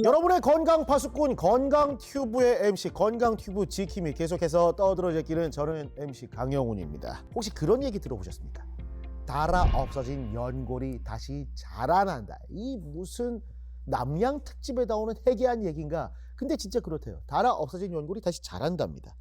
여러분의 건강 파수꾼 건강튜브의 MC 건강튜브 지킴이 계속해서 떠들어 제끼는 저는 MC 강영훈입니다. 혹시 그런 얘기 들어보셨습니까? 달아 없어진 연골이 다시 자라난다. 이 무슨 남양 특집에 나오는 해괴한 얘기인가? 근데 진짜 그렇대요. 달아 없어진 연골이 다시 자란답니다.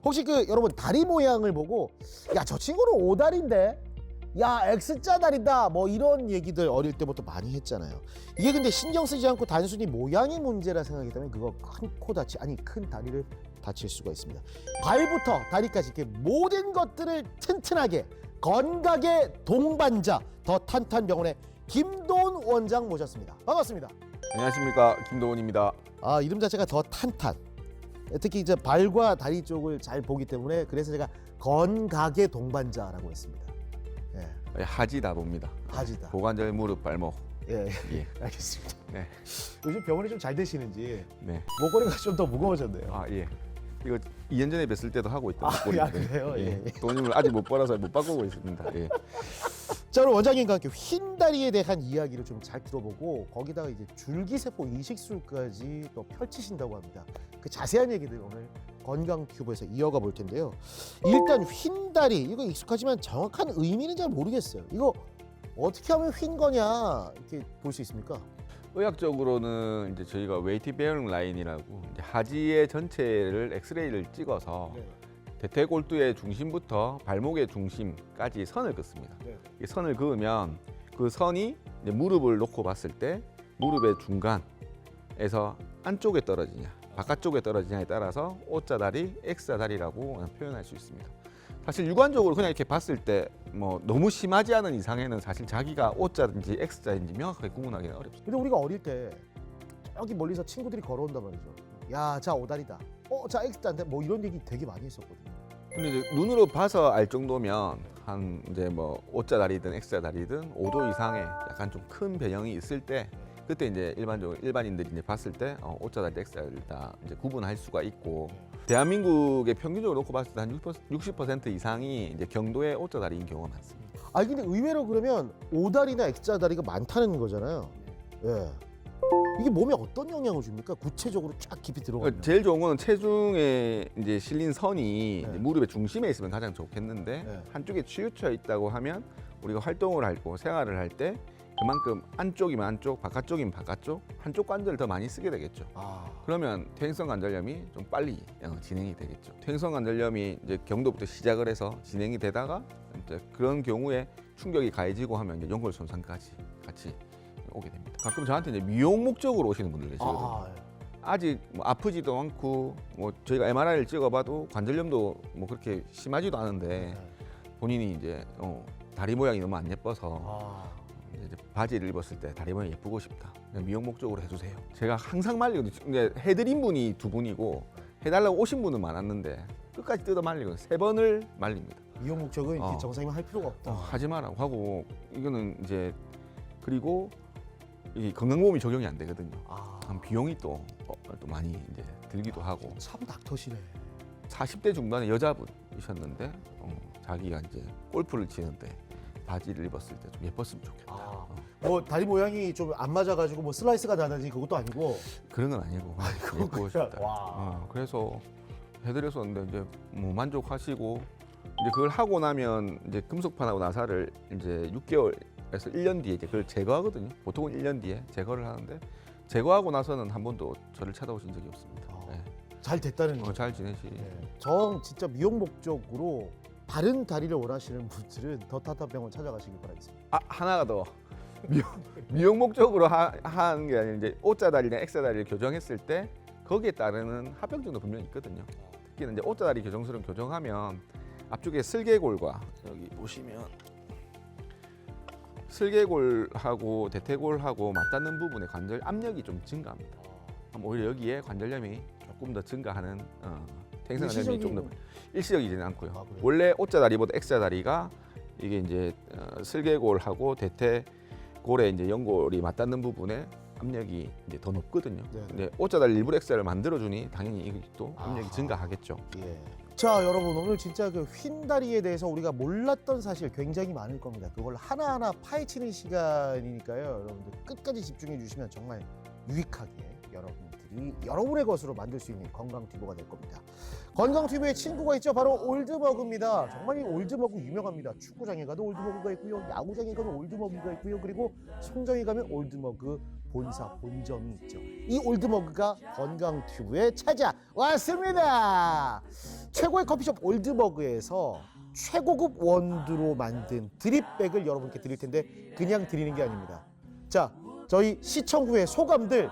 혹시 여러분 다리 모양을 보고 야, 저 친구는 오다리인데? 야, X자 다리다, 뭐 이런 얘기들 어릴 때부터 많이 했잖아요. 이게 근데 신경 쓰지 않고 단순히 모양이 문제라 생각했다면 그거 큰 코 다치, 아니 큰 다리를 다칠 수가 있습니다. 발부터 다리까지 이렇게 모든 것들을 튼튼하게 건강의 동반자 더 탄탄병원의 김도훈 원장 모셨습니다. 반갑습니다. 안녕하십니까, 김도훈입니다. 아, 이름 자체가 더 탄탄. 특히 이제 발과 다리 쪽을 잘 보기 때문에 그래서 제가 건강의 동반자라고 했습니다. 예. 하지다 봅니다. 하지다. 고관절, 무릎, 발목. 예, 예. 알겠습니다. 네. 요즘 병원이 좀 잘 되시는지 네. 목걸이가 좀 더 무거워졌네요. 아, 예. 이거 2년 전에 뵀을 때도 하고 있던 아, 목걸이인데. 야, 그래요? 예. 돈을 아직 못 벌어서 못 바꾸고 있습니다. 예. 자, 오늘 원장님과 함께 흰 다리에 대한 이야기를 좀 잘 들어보고 거기다가 이제 줄기세포 이식술까지 또 펼치신다고 합니다. 그 자세한 얘기들 오늘 건강튜브에서 이어가 볼 텐데요. 일단 흰 다리 이거 익숙하지만 정확한 의미는 잘 모르겠어요. 이거 어떻게 하면 흰 거냐 이렇게 볼 수 있습니까? 의학적으로는 이제 저희가 웨이트 베어링 라인이라고 이제 하지의 전체를 엑스레이를 찍어서 대퇴골두의 중심부터 발목의 중심까지 선을 긋습니다. 이 선을 그으면 그 선이 이제 무릎을 놓고 봤을 때 무릎의 중간에서 안쪽에 떨어지냐 바깥쪽에 떨어지냐에 따라서 O자 다리, X자 다리라고 표현할 수 있습니다. 사실 육안적으로 그냥 이렇게 봤을 때 뭐 너무 심하지 않은 이상에는 사실 자기가 O자인지 X자인지 명확하게 구분하기는 어렵습니다. 근데 우리가 어릴 때 저기 멀리서 친구들이 걸어온단 말이죠. 야, 자 오다리다. 자 X자인데 뭐 이런 얘기 되게 많이 했었거든요. 근데 이제 눈으로 봐서 알 정도면 한 이제 뭐 O자 다리든 X자 다리든 5도 이상의 약간 좀 큰 변형이 있을 때 그때 이제 일반적으로 일반인들이 이제 봤을 때 O자 다리, X자 다리를 다 이제 구분할 수가 있고 대한민국의 평균적으로 놓고 봤을 때 한 60% 이상이 이제 경도의 O자 다리인 경우가 많습니다. 아니 근데 의외로 그러면 오다리나 X자 다리가 많다는 거잖아요. 예. 이게 몸에 어떤 영향을 줍니까? 구체적으로 쫙 깊이 들어가면. 그러니까 제일 좋은 거는 체중에 이제 실린 선이 네. 이제 무릎의 중심에 있으면 가장 좋겠는데 네. 한쪽에 치우쳐 있다고 하면 우리가 활동을 하고 생활을 할 때 그만큼 안쪽이면 안쪽, 바깥쪽이면 바깥쪽, 한쪽 관절을 더 많이 쓰게 되겠죠. 아, 그러면 퇴행성 관절염이 좀 빨리 진행이 되겠죠. 퇴행성 관절염이 이제 경도부터 시작을 해서 진행이 되다가 이제 그런 경우에 충격이 가해지고 하면 이제 연골 손상까지 같이 오게 됩니다. 가끔 저한테 이제 미용 목적으로 오시는 분들 계시거든요. 아직 뭐 아프지도 않고 뭐 저희가 MRI를 찍어봐도 관절염도 뭐 그렇게 심하지도 않은데 본인이 이제 다리 모양이 너무 안 예뻐서 이제 바지를 입었을 때 다리 모양이 예쁘고 싶다. 그냥 미용 목적으로 해주세요. 제가 항상 말리거든요. 근데 해드린 분이 2분이고 해달라고 오신 분은 많았는데 끝까지 뜯어 말리거든요. 3번을 말립니다. 미용 목적은 이렇게 정상이면 할 필요가 없다. 하지 마라고 하고 이거는 이제 그리고 이 건강보험이 적용이 안 되거든요. 비용이 또 많이 이제 들기도 하고. 참 닥터시네. 40대 중반의 여자분이셨는데 자기가 이제 골프를 치는데 바지를 입었을 때 좀 예뻤으면 좋겠다. 뭐 다리 모양이 좀 안 맞아가지고 뭐 슬라이스가 나든지 그것도 아니고. 그런 건 아니고 예쁘고 싶다. 와. 그래서 해드렸었는데 이제 뭐 만족하시고 이제 그걸 하고 나면 이제 금속판하고 나사를 이제 6개월에서 1년 뒤에 이제 그걸 제거하거든요. 보통은 1년 뒤에 제거를 하는데 제거하고 나서는 한 번도 저를 찾아오신 적이 없습니다. 네. 잘 됐다는 거. 잘 지내시. 저 진짜 미용 목적으로 바른 다리를 원하시는 분들은 더 탄탄병원 찾아가시길 바라겠습니다. 하나가 더 미용 목적으로 하는 게 아니라 이제 O자 다리랑 X자 다리를 교정했을 때 거기에 따르는 합병증도 분명히 있거든요. 특히는 이제 O자 다리 교정술은 교정하면 앞쪽에 슬개골과 여기 보시면 슬개골하고 대퇴골하고 맞닿는 부분의 관절 압력이 좀 증가합니다. 그럼 오히려 여기에 관절염이 조금 더 증가하는 퇴행성 관절염이 좀 더 일시적이지는 않고요. 원래 O자 다리보다 X자 다리가 이게 이제 슬개골하고 대퇴골에 이제 연골이 맞닿는 부분에 압력이 이제 더 높거든요. 근데 O자 다리 일부러 X자를 만들어주니 당연히 이것도 압력이 증가하겠죠. 예. 자, 여러분 오늘 진짜 그 흰 다리에 대해서 우리가 몰랐던 사실 굉장히 많을 겁니다. 그걸 하나하나 파헤치는 시간이니까요. 여러분들 끝까지 집중해 주시면 정말 유익하게 여러분들이 여러분의 것으로 만들 수 있는 건강 튜브가 될 겁니다. 건강 튜브의 친구가 있죠. 바로 올드머그입니다. 정말 이 올드머그 유명합니다. 축구장에 가도 올드머그가 있고요. 야구장에 가면 올드머그가 있고요. 그리고 송정에 가면 올드머그 본사 본점이 있죠. 이 올드머그가 건강 튜브에 찾아왔습니다. 최고의 커피숍 올드머그에서 최고급 원두로 만든 드립백을 여러분께 드릴 텐데 그냥 드리는 게 아닙니다. 자, 저희 시청 후의 소감들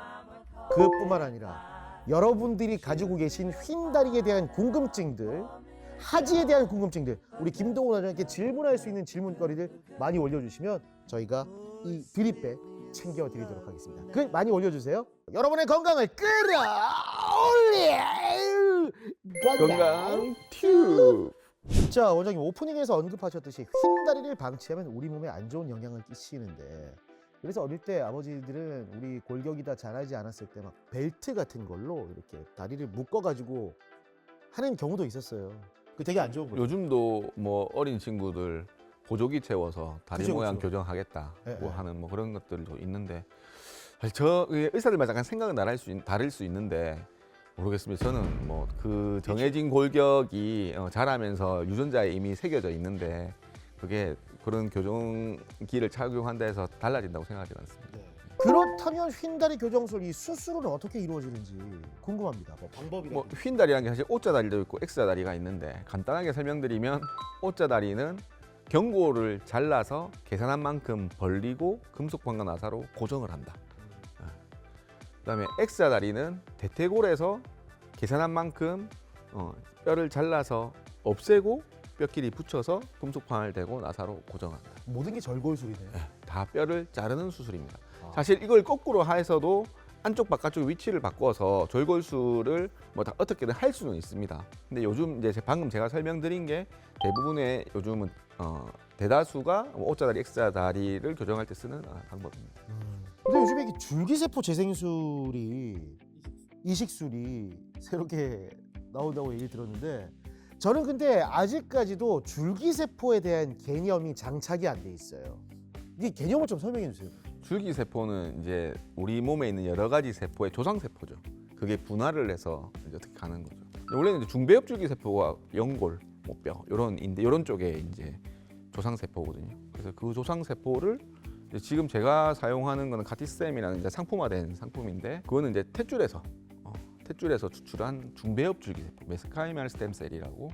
그뿐만 아니라 여러분들이 가지고 계신 휜다리에 대한 궁금증들, 하지에 대한 궁금증들, 우리 김동훈 원장님께 질문할 수 있는 질문거리들 많이 올려주시면 저희가 이 드립백 챙겨드리도록 하겠습니다. 글 많이 올려주세요. 여러분의 건강을 끌어올려 건강 튜브. 자, 원장님 오프닝에서 언급하셨듯이 휜다리를 방치하면 우리 몸에 안 좋은 영향을 끼치는데 그래서 어릴 때 아버지들은 우리 골격이 다 자라지 않았을 때 막 벨트 같은 걸로 이렇게 다리를 묶어가지고 하는 경우도 있었어요. 그 되게 안 좋은 거죠. 요즘도 뭐 어린 친구들 보조기 채워서 다리 그죠, 모양 그죠. 교정하겠다 네, 뭐 네. 하는 뭐 그런 것들도 있는데 사실 저 의사들마다 약간 생각은 다를 수 있는데 모르겠습니다. 저는 뭐 그 정해진 골격이 자라면서 유전자에 이미 새겨져 있는데 그게 그런 교정기를 착용한다 해서 달라진다고 생각하지 않습니다. 네. 그렇다면 휜다리 교정술 이 수술은 어떻게 이루어지는지 궁금합니다. 뭐 방법이나 뭐 휜다리라는 게 사실 O자 다리도 있고 X자 다리가 있는데 간단하게 설명드리면 O자 다리는 경고를 잘라서 계산한 만큼 벌리고 금속판과 나사로 고정을 한다. 그다음에 X자 다리는 대퇴골에서 계산한 만큼 뼈를 잘라서 없애고 뼈끼리 붙여서 금속판을 대고 나사로 고정한다. 모든 게 절골술이네. 다 뼈를 자르는 수술입니다. 아. 사실 이걸 거꾸로 해서도 안쪽 바깥쪽 위치를 바꿔서 절골술을 뭐 다 어떻게든 할 수는 있습니다. 근데 요즘 이제 방금 제가 설명드린 게 대부분의 요즘은 대다수가 O자 다리, X자 다리를 교정할 때 쓰는 방법입니다. 근데 요즘에 이게 줄기세포 재생술이 이식술이 새롭게 나온다고 얘기 들었는데 저는 근데 아직까지도 줄기세포에 대한 개념이 장착이 안 돼 있어요. 이게 개념을 좀 설명해 주세요. 줄기세포는 이제 우리 몸에 있는 여러 가지 세포의 조상세포죠. 그게 분할을 해서 이제 어떻게 가는 거죠. 원래는 이제 중배엽 줄기세포가 연골, 뭐 뼈 이런 쪽에 이제 조상세포거든요. 그래서 그 조상세포를 이제 지금 제가 사용하는 거는 카티스템이라는 이제 상품화된 상품인데 그거는 이제 탯줄에서 추출한 중배엽 줄기세포 메스카이말 스템셀이라고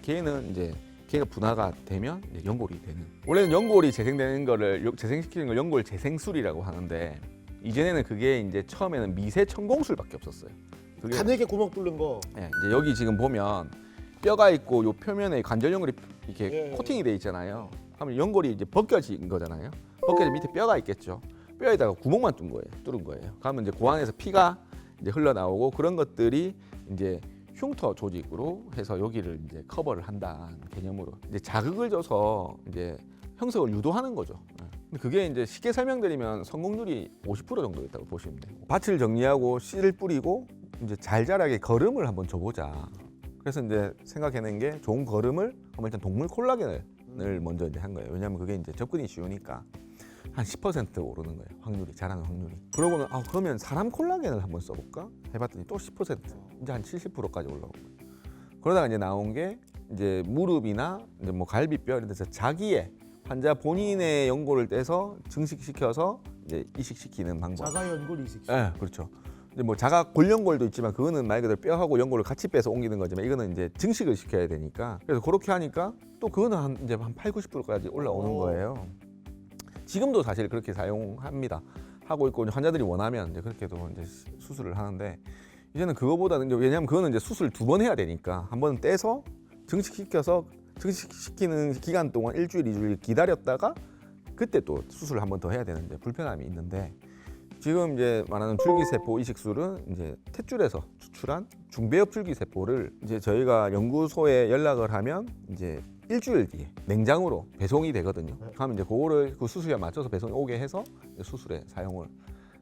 걔는 이제 걔가 분화가 되면 이제 연골이 되는. 원래는 연골이 재생되는 거를 재생시키는 걸 연골 재생술이라고 하는데 이전에는 그게 이제 처음에는 미세 천공술밖에 없었어요. 그게 가늘게 구멍 뚫는 거. 예, 이제 여기 지금 보면 뼈가 있고 요 표면에 관절 연골이 이렇게 예. 코팅이 돼 있잖아요. 하면 연골이 이제 벗겨진 거잖아요. 벗겨진 밑에 뼈가 있겠죠. 뼈에다가 구멍만 뚫은 거예요. 그러면 이제 그 안에서 피가 이제 흘러나오고 그런 것들이 이제 흉터 조직으로 해서 여기를 이제 커버를 한다는 개념으로 이제 자극을 줘서 이제 형성을 유도하는 거죠. 근데 그게 이제 쉽게 설명드리면 성공률이 50% 정도 있다고 보시면 돼요. 밭을 정리하고 씨를 뿌리고 이제 잘 자라게 거름을 한번 줘보자. 그래서 이제 생각해낸 게 좋은 거름을 한번 일단 동물 콜라겐을 먼저 이제 한 거예요. 왜냐하면 그게 이제 접근이 쉬우니까. 한 10% 오르는 거예요. 확률이, 자라는 확률이. 그러고는 그러면 사람 콜라겐을 한번 써볼까? 해봤더니 또 10%, 이제 한 70%까지 올라오고. 그러다가 이제 나온 게 이제 무릎이나 이제 뭐 갈비뼈 이런 데서 자기의 환자 본인의 연골을 떼서 증식시켜서 이제 이식시키는 방법. 자가연골 이식. 네, 그렇죠. 이제 뭐 자가 골연골도 있지만 그거는 말 그대로 뼈하고 연골을 같이 빼서 옮기는 거지만 이거는 이제 증식을 시켜야 되니까 그래서 그렇게 하니까 또 그거는 이제 한 8, 90%까지 올라오는 거예요. 지금도 사실 그렇게 사용합니다. 하고 있고 환자들이 원하면 이제 그렇게도 이제 수술을 하는데 이제는 그거보다는 이제 왜냐하면 그거는 이제 수술 2번 해야 되니까 한 번 떼서 증식시켜서 증식시키는 기간 동안 일주일, 2주일 기다렸다가 그때 또 수술을 한 번 더 해야 되는데 불편함이 있는데 지금 이제 말하는 줄기세포 이식술은 이제 탯줄에서 추출한 중배엽 줄기세포를 이제 저희가 연구소에 연락을 하면 이제 일주일 뒤에 냉장으로 배송이 되거든요. 그러면 이제 그거를 그 수술에 맞춰서 배송이 오게 해서 수술에 사용을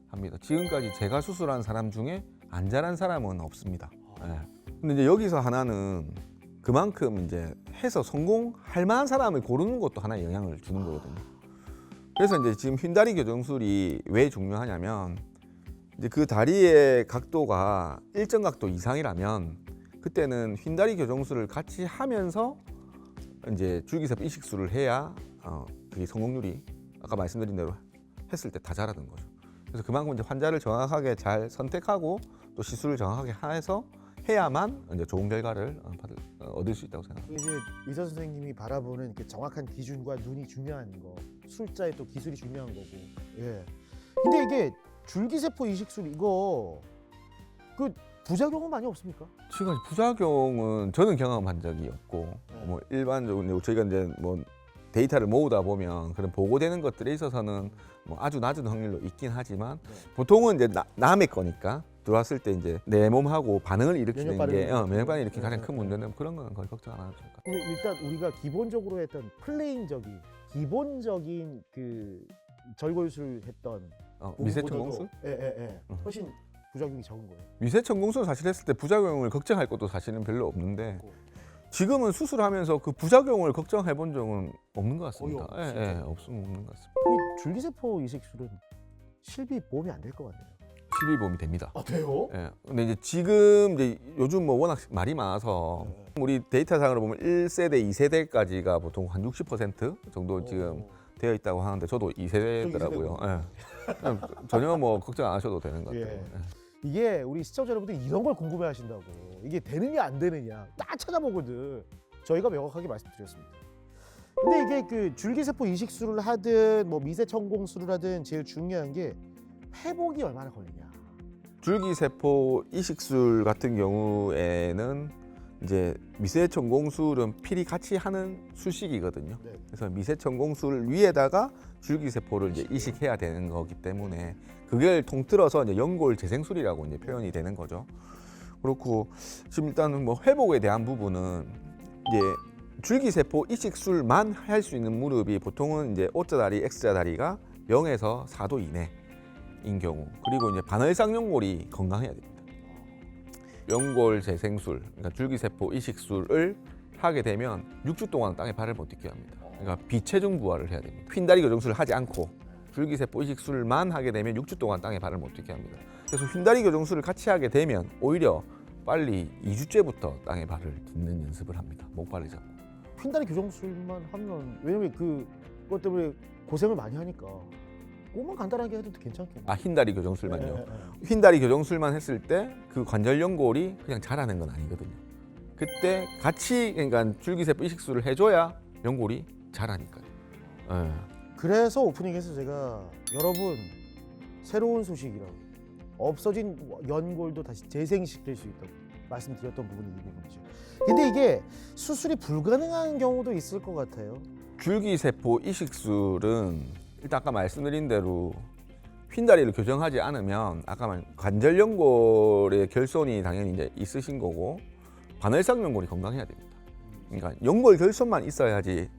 합니다. 지금까지 제가 수술한 사람 중에 안 자란 사람은 없습니다. 네. 근데 이제 여기서 하나는 그만큼 이제 해서 성공할 만한 사람을 고르는 것도 하나의 영향을 주는 거거든요. 그래서 이제 지금 휜다리 교정술이 왜 중요하냐면 이제 그 다리의 각도가 일정 각도 이상이라면 그때는 휜다리 교정술을 같이 하면서 이제 줄기세포 이식술을 해야 그게 성공률이 아까 말씀드린 대로 했을 때 다 자라는 거죠. 그래서 그만큼 이제 환자를 정확하게 잘 선택하고 또 시술을 정확하게 해서 해야만 이제 좋은 결과를 얻을 수 있다고 생각합니다. 이제 의사 선생님이 바라보는 그 정확한 기준과 눈이 중요한 거, 술자의 또 기술이 중요한 거고. 예. 근데 이게 줄기세포 이식술 이거 그 부작용은 많이 없습니까? 지금 부작용은 저는 경험한 적이 없고 뭐 일반적으로 저희가 이제 뭐 데이터를 모으다 보면 그런 보고되는 것들에 있어서는 뭐 아주 낮은 확률로 있긴 하지만 보통은 이제 남의 거니까 들어왔을 때 이제 내 몸하고 반응을 일으키는 게 면역 반응을 일으키는 가장 큰 문제는 그런 거는 거의 걱정 안 하셔도 될 것 같아요. 근데 일단 우리가 기본적으로 했던 플레인적인 기본적인 그 절골술 했던 미세천공술? 예. 훨씬 부작용이 적은 거예요. 미세천공술 사실 했을 때 부작용을 걱정할 것도 사실은 별로 없는데 지금은 수술하면서 그 부작용을 걱정해 본 적은 없는 것 같습니다. 없는 것 같습니다. 이 줄기세포 이식술은 실비 보험이 안 될 것 같네요. 실비 보험이 됩니다. 아 돼요? 예. 근데 이제 지금 이제 요즘 뭐 워낙 말이 많아서 우리 데이터상으로 보면 1세대, 2세대까지가 보통 한 60% 정도 지금 되어 있다고 하는데 저도 2세대더라고요. 예. 전혀 뭐 걱정 안 하셔도 되는 것 같아요. 예. 이게 우리 시청자 여러분들이 이런 걸 궁금해하신다고. 이게 되느냐 안 되느냐 딱 찾아보거든. 저희가 명확하게 말씀드렸습니다. 근데 이게 그 줄기세포 이식술을 하든 뭐 미세천공술을 하든 제일 중요한 게 회복이 얼마나 걸리냐. 줄기세포 이식술 같은 경우에는 이제 미세천공술은 필히 같이 하는 수식이거든요. 네. 그래서 미세천공술 위에다가 줄기세포를 이제 이식해야 되는 거기 때문에 그걸 통틀어서 이제 연골 재생술이라고 이제 표현이 되는 거죠. 그렇고 지금 일단은 뭐 회복에 대한 부분은 이제 줄기세포 이식술만 할 수 있는 무릎이 보통은 이제 O자다리, X자다리가 0에서 4도 이내인 경우, 그리고 이제 반월상연골이 건강해야 됩니다. 연골 재생술, 그러니까 줄기세포 이식술을 하게 되면 6주 동안 땅에 발을 못 딛게 합니다. 그러니까 비체중 부활을 해야 됩니다. 휜다리 교정술을 하지 않고 줄기세포 이식술만 하게 되면 6주 동안 땅에 발을 못 딛게 합니다. 그래서 휜다리 교정술을 같이 하게 되면 오히려 빨리 2주째부터 땅에 발을 딛는 연습을 합니다. 목발을 잡고. 휜다리 교정술만 하면 왜냐면 그것 때문에 고생을 많이 하니까 그것만 간단하게 해도 괜찮겠네. 아, 휜다리 교정술만요. 예. 휜다리 교정술만 했을 때 그 관절 연골이 그냥 자라는 건 아니거든요. 그때 같이 그러니까 줄기세포 이식술을 해줘야 연골이 자라니까요. 예. 그래서 오프닝에서 제가 여러분 새로운 소식이라고 없어진 연골도 다시 재생시킬 수 있다고 말씀드렸던 부분이 이 부분이죠. 근데 이게 수술이 불가능한 경우도 있을 것 같아요. 줄기세포 이식술은 일단 아까 말씀드린 대로 휜다리를 교정하지 않으면 아까 말 관절 연골의 결손이 당연히 이제 있으신 거고 반월상 연골이 건강해야 됩니다. 그러니까 연골 결손만 있어야지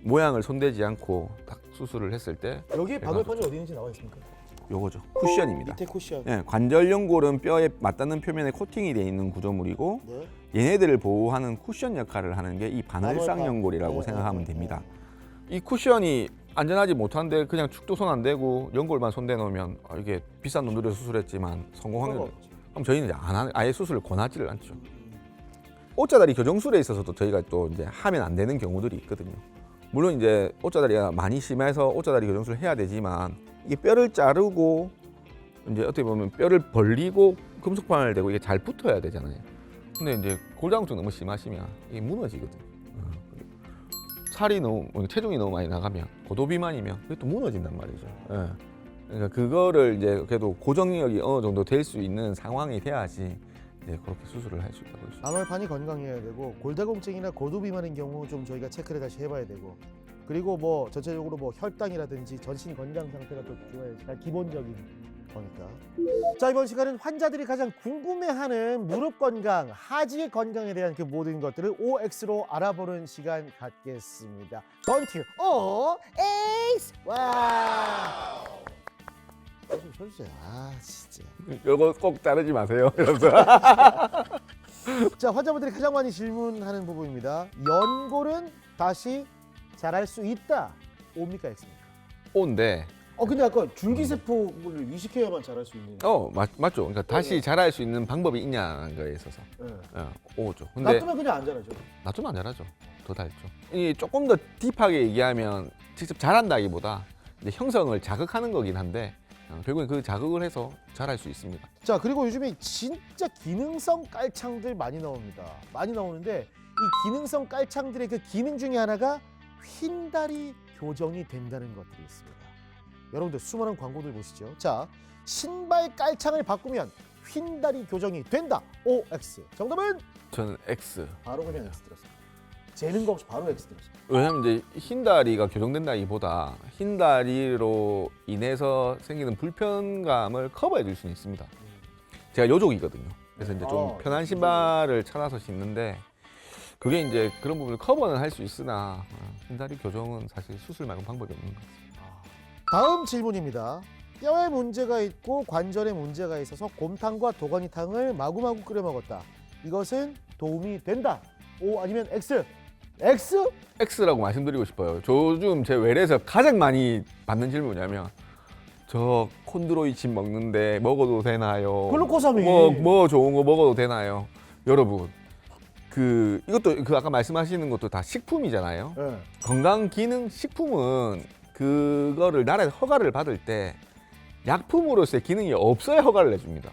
모양을 손대지 않고 딱 수술을 했을 때 여기 반월판이 어디 있는지 나와 있습니까? 요거죠. 쿠션입니다. 밑에 쿠션. 예, 관절 연골은 뼈에 맞닿는 표면에 코팅이 되어 있는 구조물이고 네. 얘네들을 보호하는 쿠션 역할을 하는 게 이 반월상 반월판. 연골이라고 네, 생각하면 네, 됩니다. 이 쿠션이 안전하지 못한데 그냥 축도 손 안 대고 연골만 손대 놓으면 이게 비싼 돈 들여 수술했지만 성공 확률 그럼 저희는 이제 아예 수술을 권하지를 않죠. O자다리 교정술에 있어서도 저희가 또 이제 하면 안 되는 경우들이 있거든요. 물론 이제 O자다리가 많이 심해서 O자다리 교정술을 해야 되지만 이게 뼈를 자르고 이제 어떻게 보면 뼈를 벌리고 금속판을 대고 이게 잘 붙어야 되잖아요. 근데 이제 골다공증 너무 심하시면 이게 무너지거든요. 살이 너무 체중이 너무 많이 나가면 고도 비만이면 그게 또 무너진단 말이죠. 예. 그러니까 그거를 이제 그래도 고정력이 어느 정도 될 수 있는 상황이 돼야지 이제 그렇게 수술을 할 수 있다고 볼 수 있어요. 반월판이 건강해야 되고 골다공증이나 고도 비만인 경우 좀 저희가 체크를 다시 해봐야 되고 그리고 뭐 전체적으로 뭐 혈당이라든지 전신 건강 상태가 또 좋아야 기본적인 거니까. 자, 이번 시간은 환자들이 가장 궁금해하는 무릎 건강, 하지 건강에 대한 그 모든 것들을 OX로 알아보는 시간 갖겠습니다. 던트 OX 와. 좀 쳐주세요. 아 진짜. 이거 꼭 자르지 마세요. 이러면서. 자, 환자분들이 가장 많이 질문하는 부분입니다. 연골은 다시 자랄 수 있다. O입니까 X입니까? O인데 근데 아까 줄기세포를 이식해야만 자랄 수 있는. 맞죠. 그러니까 다시 자랄 수 있는 방법이 있냐는 거에 있어서 네. 오죠. 근데 놔두면 그냥 안 자라죠. 놔두면 안 자라죠. 더 닳죠. 이 조금 더 딥하게 얘기하면 직접 자란다기보다 이제 형성을 자극하는 거긴 한데 결국엔 그 자극을 해서 자랄 수 있습니다. 자, 그리고 요즘에 진짜 기능성 깔창들 많이 나옵니다. 많이 나오는데 이 기능성 깔창들의 그 기능 중에 하나가 휜다리 교정이 된다는 것들이 있습니다. 여러분들 수많은 광고들 보시죠. 자, 신발 깔창을 바꾸면 휜다리 교정이 된다. OX. 정답은 저는 X. 바로 그냥 X 들었어요. 재는 거 없이 바로 X 들었어요. 왜냐면 이제 흰 다리가 교정된다기보다 흰 다리로 인해서 생기는 불편감을 커버해 줄 수는 있습니다. 제가 요족이거든요. 그래서 이제 좀 편한 신발을 찾아서 신는데 그게 이제 그런 부분을 커버는 할 수 있으나 흰 다리 교정은 사실 수술 말고 방법이 없는 것 같습니다. 다음 질문입니다. 뼈에 문제가 있고 관절에 문제가 있어서 곰탕과 도가니탕을 마구마구 끓여 먹었다. 이것은 도움이 된다. O 아니면 X? X? X라고 말씀드리고 싶어요. 요즘 제 외래에서 가장 많이 받는 질문이 뭐냐면 저 콘드로이친 먹는데 먹어도 되나요? 글루코사민. 뭐 좋은 거 먹어도 되나요? 여러분 이것도 아까 말씀하시는 것도 다 식품이잖아요. 네. 건강기능식품은 그거를 나라에서 허가를 받을 때 약품으로서의 기능이 없어야 허가를 내줍니다.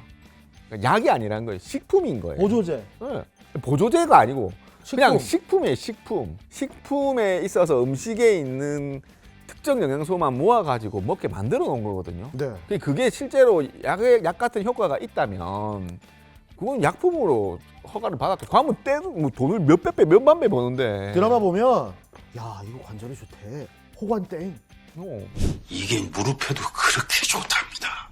그러니까 약이 아니라는 거예요. 식품인 거예요. 보조제. 네. 보조제가 아니고 그냥 식품. 식품이에요. 식품. 식품에 있어서 음식에 있는 특정 영양소만 모아가지고 먹게 만들어 놓은 거거든요. 네. 그게 실제로 약 같은 효과가 있다면 그건 약품으로 허가를 받았겠죠. 그러면 뭐 돈을 몇백 배, 몇만 배 버는데. 드라마 보면 야 이거 관절에 좋대. 호관땡. 이게 무릎에도 그렇게 좋답니다.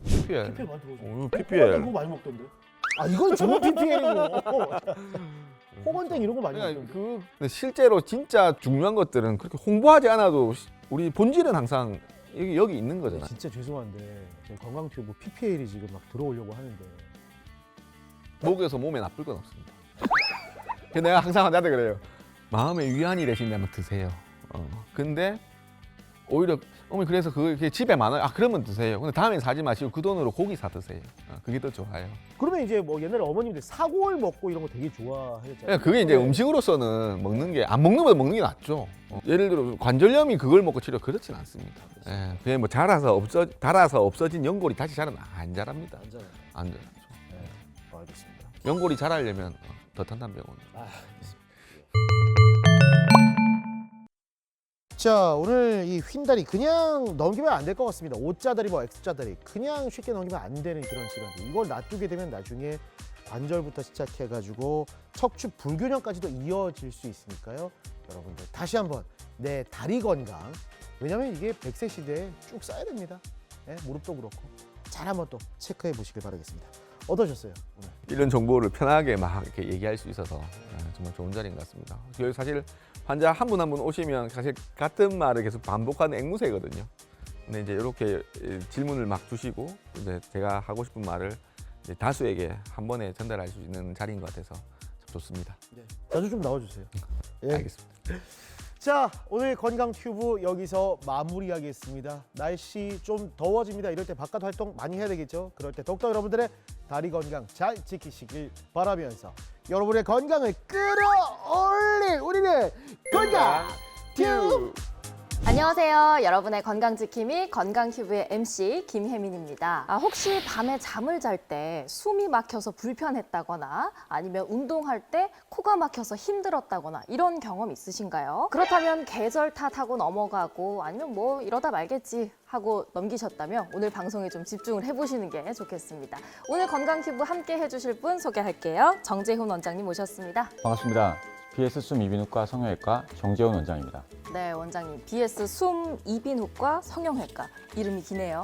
PPL. PPL 많이 들어오죠. PPL. 호관땡 그거 많이 먹던데. 이건 정말 PPL이고. 호관땡 이런 거 많이 그러니까 먹던데. 근데 실제로 진짜 중요한 것들은 그렇게 홍보하지 않아도 우리 본질은 항상 여기 있는 거잖아요. 진짜 죄송한데 저희 건강튜브 PPL이 지금 막 들어오려고 하는데 목에서 몸에 나쁠 건 없습니다. 그래서 내가 항상 나한테 그래요. 마음의 위안이 되신다면 드세요. 근데 오히려 어머니 그래서 그게 집에 많아요. 그러면 드세요. 근데 다음엔 사지 마시고 그 돈으로 고기 사 드세요. 그게 더 좋아요. 그러면 이제 뭐 옛날에 어머님들 사골 먹고 이런 거 되게 좋아하셨잖아요. 그러니까 그게 이제 음식으로서는 먹는 게 안 먹는 것보다 먹는 게 낫죠. 예를 들어 관절염이 그걸 먹고 치료 그렇진 않습니다. 그냥 뭐 달아서 없어진 연골이 다시 자라나 안 자랍니다. 안 자라요. 안 자라죠. 네, 알겠습니다. 연골이 자라려면 더 탄탄병원. 알겠습니다. 자, 오늘 이 휜다리 그냥 넘기면 안 될 것 같습니다. O자다리 뭐 X자다리 그냥 쉽게 넘기면 안 되는 그런 질환들. 이걸 놔두게 되면 나중에 관절부터 시작해가지고 척추 불균형까지도 이어질 수 있으니까요. 여러분들 다시 한번 내 다리 건강. 왜냐면 이게 100세 시대에 쭉 써야 됩니다. 네, 무릎도 그렇고. 잘 한번 또 체크해 보시길 바라겠습니다. 어떠셨어요 오늘? 이런 정보를 편하게 막 이렇게 얘기할 수 있어서 정말 좋은 자리인 것 같습니다. 여기 사실 환자 한 분 한 분 오시면 사실 같은 말을 계속 반복하는 앵무새거든요. 근데 이제 이렇게 질문을 막 주시고 이제 제가 하고 싶은 말을 이제 다수에게 한 번에 전달할 수 있는 자리인 것 같아서 참 좋습니다. 네. 자주 좀 나와주세요. 예. 알겠습니다. 자, 오늘 건강튜브 여기서 마무리하겠습니다. 날씨 좀 더워집니다. 이럴 때 바깥 활동 많이 해야 되겠죠. 그럴 때 더욱더 여러분들의 다리 건강 잘 지키시길 바라면서 여러분의 건강을 끌어올릴 우리는 건강튜브! 안녕하세요. 여러분의 건강지킴이 건강튜브의 MC 김혜민입니다. 혹시 밤에 잠을 잘 때 숨이 막혀서 불편했다거나 아니면 운동할 때 코가 막혀서 힘들었다거나 이런 경험 있으신가요? 그렇다면 계절 탓하고 넘어가고 아니면 뭐 이러다 말겠지 하고 넘기셨다면 오늘 방송에 좀 집중을 해보시는 게 좋겠습니다. 오늘 건강튜브 함께 해주실 분 소개할게요. 정재훈 원장님 모셨습니다. 반갑습니다. BS 숨 이비인후과 성형외과 정재훈 원장입니다. 네, 원장님. BS 숨 이비인후과 성형외과 이름이 기네요.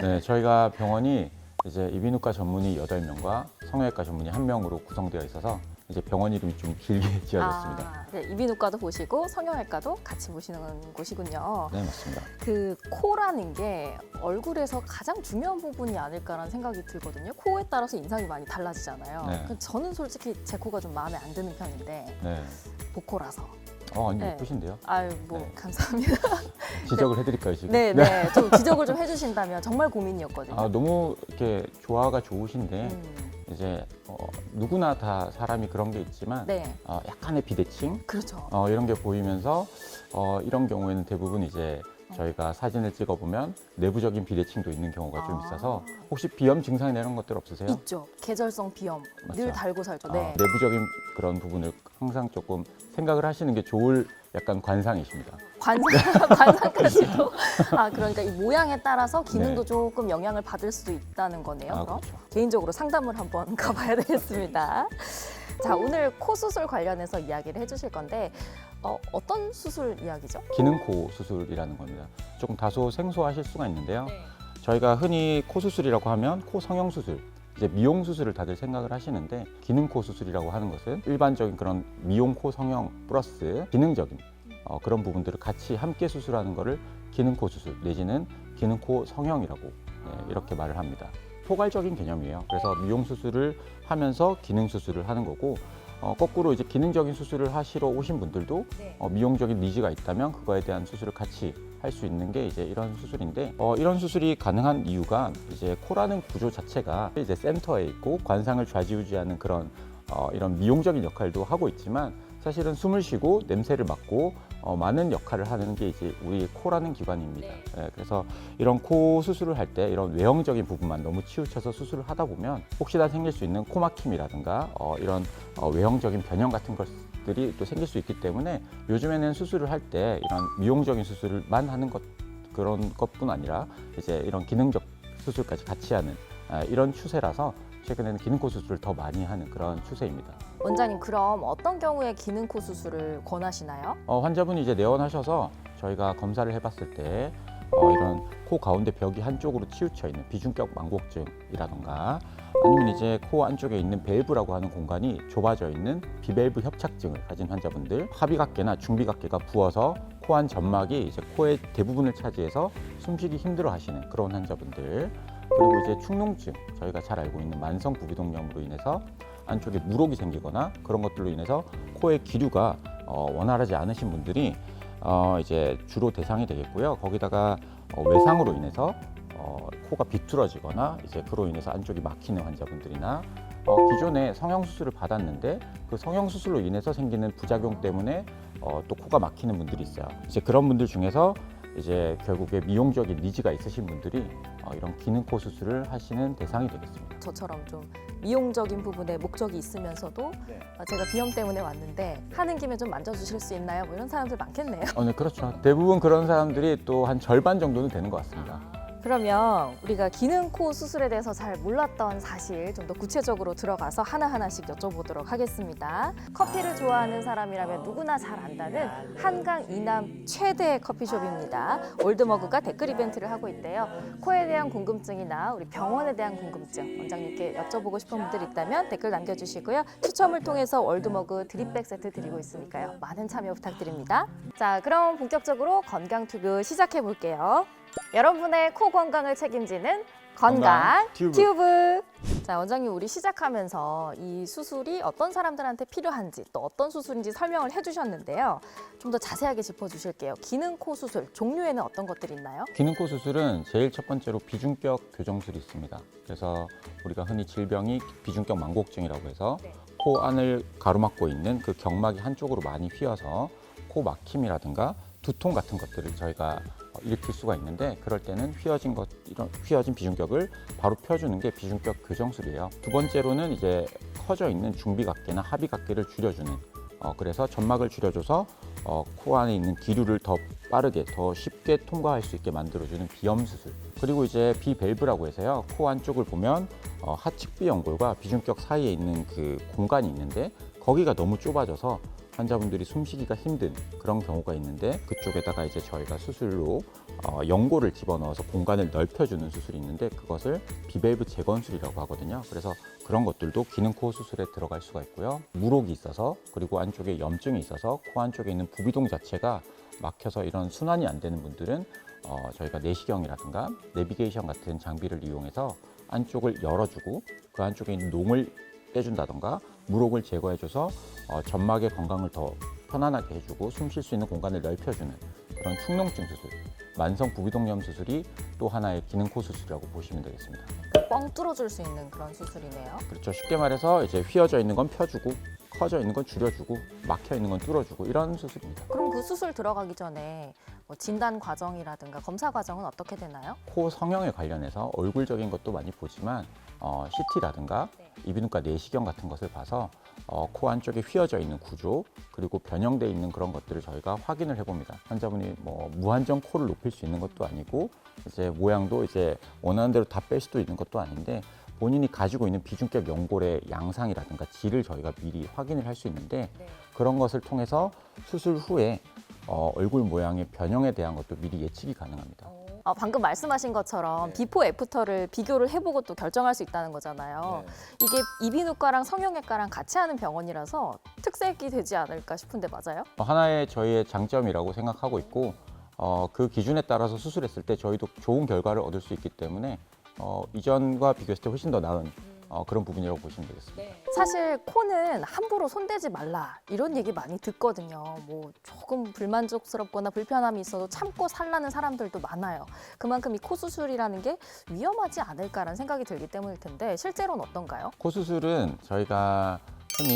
네, 저희가 병원이 이제 이비인후과 전문의 8명과 성형외과 전문의 1명으로 구성되어 있어서 이제 병원 이름이 좀 길게 지어졌습니다. 네, 이비인후과도 보시고 성형외과도 같이 보시는 곳이군요. 네, 맞습니다. 그 코라는 게 얼굴에서 가장 중요한 부분이 아닐까라는 생각이 들거든요. 코에 따라서 인상이 많이 달라지잖아요. 네. 저는 솔직히 제 코가 좀 마음에 안 드는 편인데 네. 보코라서 아니 네. 예쁘신데요? 아유, 뭐 네. 감사합니다. 지적을 해드릴까요 지금? 네, 네. 좀 지적을 좀 해주신다면 정말 고민이었거든요. 너무 이렇게 조화가 좋으신데 음, 이제 누구나 다 사람이 그런 게 있지만 네, 약간의 비대칭 그렇죠. 이런 게 보이면서 이런 경우에는 대부분 이제 저희가 사진을 찍어보면 내부적인 비대칭도 있는 경우가 좀 있어서 혹시 비염 증상이나 이런 것들 없으세요? 있죠. 계절성 비염 늘 맞죠. 달고 살죠. 네. 내부적인 그런 부분을 항상 조금 생각을 하시는 게 좋을 약간 관상이십니다. 관상까지도. 그러니까 이 모양에 따라서 기능도 네. 조금 영향을 받을 수도 있다는 거네요. 그럼 그렇죠. 개인적으로 상담을 한번 가봐야 되겠습니다. 자, 오늘 코 수술 관련해서 이야기를 해주실 건데 어떤 수술 이야기죠? 기능코 수술이라는 겁니다. 조금 다소 생소하실 수가 있는데요. 저희가 흔히 코 수술이라고 하면 코 성형 수술, 이제 미용 수술을 다들 생각을 하시는데 기능코 수술이라고 하는 것은 일반적인 그런 미용 코 성형 플러스 기능적인 그런 부분들을 같이 함께 수술하는 것을 기능코 수술 내지는 기능코 성형이라고 이렇게 말을 합니다. 포괄적인 개념이에요. 그래서 미용 수술을 하면서 기능 수술을 하는 거고 거꾸로 이제 기능적인 수술을 하시러 오신 분들도 미용적인 니즈가 있다면 그거에 대한 수술을 같이 할 수 있는 게 이제 이런 수술인데 이런 수술이 가능한 이유가 이제 코라는 구조 자체가 이제 센터에 있고 관상을 좌지우지하는 그런 이런 미용적인 역할도 하고 있지만 사실은 숨을 쉬고 냄새를 맡고 많은 역할을 하는 게 이제 우리 코라는 기관입니다. 그래서 이런 코 수술을 할 때 이런 외형적인 부분만 너무 치우쳐서 수술을 하다 보면 혹시나 생길 수 있는 코 막힘이라든가 이런 외형적인 변형 같은 것들이 또 생길 수 있기 때문에 요즘에는 수술을 할 때 이런 미용적인 수술만 하는 그런 것뿐 아니라 이제 이런 기능적 수술까지 같이 하는 이런 추세라서 최근에는 기능코 수술을 더 많이 하는 그런 추세입니다. 원장님, 그럼 어떤 경우에 기능코 수술을 권하시나요? 환자분이 이제 내원하셔서 저희가 검사를 해봤을 때 이런 코 가운데 벽이 한쪽으로 치우쳐 있는 비중격 망곡증이라던가 아니면 이제 코 안쪽에 있는 밸브라고 하는 공간이 좁아져 있는 비밸브 협착증을 가진 환자분들, 합의각계나 중비각계가 부어서 코 안 점막이 이제 코의 대부분을 차지해서 숨쉬기 힘들어하시는 그런 환자분들, 그리고 이제 축농증, 저희가 잘 알고 있는 만성 부비동염으로 인해서 안쪽에 물혹이 생기거나 그런 것들로 인해서 코의 기류가 원활하지 않으신 분들이 이제 주로 대상이 되겠고요. 거기다가 외상으로 인해서 코가 비틀어지거나 이제 그로 인해서 안쪽이 막히는 환자분들이나 기존에 성형 수술을 받았는데 그 성형 수술로 인해서 생기는 부작용 때문에 또 코가 막히는 분들이 있어요. 이제 그런 분들 중에서 이제 결국에 미용적인 니즈가 있으신 분들이 이런 기능코 수술을 하시는 대상이 되겠습니다. 저처럼 좀 미용적인 부분에 목적이 있으면서도 제가 비염 때문에 왔는데 하는 김에 좀 만져주실 수 있나요? 뭐 이런 사람들 많겠네요. 네, 그렇죠. 대부분 그런 사람들이 또 한 절반 정도는 되는 것 같습니다. 그러면 우리가 기능코 수술에 대해서 잘 몰랐던 사실 좀 더 구체적으로 들어가서 하나하나씩 여쭤보도록 하겠습니다. 커피를 좋아하는 사람이라면 누구나 잘 안다는 한강 이남 최대 커피숍입니다. 올드머그가 댓글 이벤트를 하고 있대요. 코에 대한 궁금증이나 우리 병원에 대한 궁금증 원장님께 여쭤보고 싶은 분들 있다면 댓글 남겨주시고요. 추첨을 통해서 올드머그 드립백 세트 드리고 있으니까요. 많은 참여 부탁드립니다. 자, 그럼 본격적으로 건강 튜브 시작해 볼게요. 여러분의 코 건강을 책임지는 건강 튜브. 자, 원장님, 우리 시작하면서 이 수술이 어떤 사람들한테 필요한지 또 어떤 수술인지 설명을 해주셨는데요. 좀 더 자세하게 짚어주실게요. 기능코 수술 종류에는 어떤 것들이 있나요? 기능코 수술은 제일 첫 번째로 비중격 교정술이 있습니다. 그래서 우리가 흔히 질병이 비중격 망곡증이라고 해서 코 안을 가로막고 있는 그 경막이 한쪽으로 많이 휘어서 코 막힘이라든가 두통 같은 것들을 저희가 일으킬 수가 있는데 그럴 때는 이런 휘어진 비중격을 바로 펴주는 게 비중격 교정술이에요. 두 번째로는 이제 커져 있는 중비각계나 합의각계를 줄여주는 그래서 점막을 줄여줘서 코 안에 있는 기류를 더 빠르게 더 쉽게 통과할 수 있게 만들어주는 비염 수술. 그리고 이제 비밸브라고 해서요. 코 안쪽을 보면 하측비 연골과 비중격 사이에 있는 그 공간이 있는데 거기가 너무 좁아져서 환자분들이 숨쉬기가 힘든 그런 경우가 있는데 그쪽에다가 이제 저희가 수술로 연골을 집어넣어서 공간을 넓혀주는 수술이 있는데 그것을 비밸브 재건술이라고 하거든요. 그래서 그런 것들도 기능코 수술에 들어갈 수가 있고요. 물혹이 있어서 그리고 안쪽에 염증이 있어서 코 안쪽에 있는 부비동 자체가 막혀서 이런 순환이 안 되는 분들은 저희가 내시경이라든가 내비게이션 같은 장비를 이용해서 안쪽을 열어주고 그 안쪽에 있는 농을 떼준다던가 물혹을 제거해줘서 점막의 건강을 더 편안하게 해주고 숨 쉴 수 있는 공간을 넓혀주는 그런 축농증 수술, 만성 부비동염 수술이 또 하나의 기능 코 수술이라고 보시면 되겠습니다. 뻥 뚫어줄 수 있는 그런 수술이네요. 그렇죠. 쉽게 말해서 이제 휘어져 있는 건 펴주고 커져 있는 건 줄여주고 막혀 있는 건 뚫어주고 이런 수술입니다. 그럼 그 수술 들어가기 전에 뭐 진단 과정이라든가 검사 과정은 어떻게 되나요? 코 성형에 관련해서 얼굴적인 것도 많이 보지만 CT라든가 이비인후과 내시경 같은 것을 봐서 코 안쪽에 휘어져 있는 구조 그리고 변형돼 있는 그런 것들을 저희가 확인을 해봅니다. 환자분이 뭐 무한정 코를 높일 수 있는 것도 아니고 이제 모양도 이제 원하는 대로 다 뺄 수도 있는 것도 아닌데 본인이 가지고 있는 비중격 연골의 양상이라든가 질을 저희가 미리 확인을 할 수 있는데 그런 것을 통해서 수술 후에 얼굴 모양의 변형에 대한 것도 미리 예측이 가능합니다. 방금 말씀하신 것처럼 비포 애프터를 비교를 해보고 또 결정할 수 있다는 거잖아요. 이게 이비인후과랑 성형외과랑 같이 하는 병원이라서 특색이 되지 않을까 싶은데 맞아요? 하나의 저희의 장점이라고 생각하고 있고 그 기준에 따라서 수술했을 때 저희도 좋은 결과를 얻을 수 있기 때문에 이전과 비교했을 때 훨씬 더 나은 그런 부분이라고 보시면 되겠습니다. 사실 코는 함부로 손대지 말라 이런 얘기 많이 듣거든요. 뭐 조금 불만족스럽거나 불편함이 있어도 참고 살라는 사람들도 많아요. 그만큼 이 코 수술이라는 게 위험하지 않을까라는 생각이 들기 때문일 텐데 실제로는 어떤가요? 코 수술은 저희가 흔히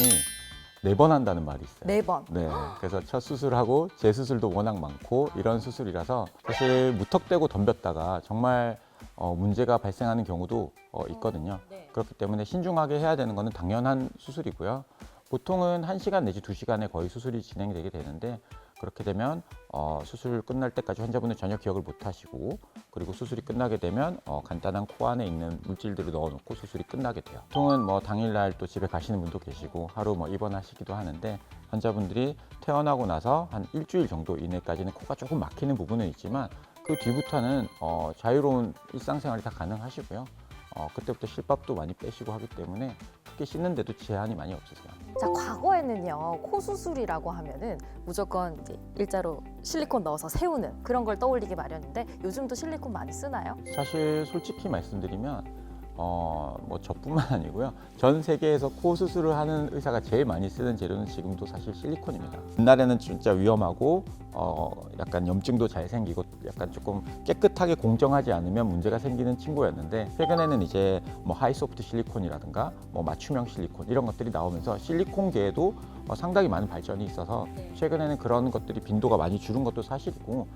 4번 한다는 말이 있어요. 4번. 네, 그래서 첫 수술하고 재수술도 워낙 많고 이런 수술이라서 사실 무턱대고 덤볐다가 정말 문제가 발생하는 경우도 있거든요. 그렇기 때문에 신중하게 해야 되는 것은 당연한 수술이고요. 보통은 1시간 내지 2시간에 거의 수술이 진행되게 되는데 그렇게 되면 수술 끝날 때까지 환자분은 전혀 기억을 못 하시고 그리고 수술이 끝나게 되면 간단한 코 안에 있는 물질들을 넣어놓고 수술이 끝나게 돼요. 보통은 뭐 당일날 또 집에 가시는 분도 계시고 하루 뭐 입원하시기도 하는데 환자분들이 퇴원하고 나서 한 일주일 정도 이내까지는 코가 조금 막히는 부분은 있지만 그 뒤부터는 자유로운 일상생활이 다 가능하시고요. 그때부터 실밥도 많이 빼시고 하기 때문에 크게 씻는데도 제한이 많이 없으세요. 자, 과거에는요, 코 수술이라고 하면은 무조건 이제 일자로 실리콘 넣어서 세우는 그런 걸 떠올리기 마련인데 요즘도 실리콘 많이 쓰나요? 사실 솔직히 말씀드리면 뭐 저뿐만 아니고요. 전 세계에서 코 수술을 하는 의사가 제일 많이 쓰는 재료는 지금도 사실 실리콘입니다. 옛날에는 진짜 위험하고 약간 염증도 잘 생기고 약간 조금 깨끗하게 공정하지 않으면 문제가 생기는 친구였는데 최근에는 이제 뭐 하이소프트 실리콘이라든가 뭐 맞춤형 실리콘 이런 것들이 나오면서 실리콘계에도 상당히 많은 발전이 있어서 최근에는 그런 것들이 빈도가 많이 줄은 것도 사실이고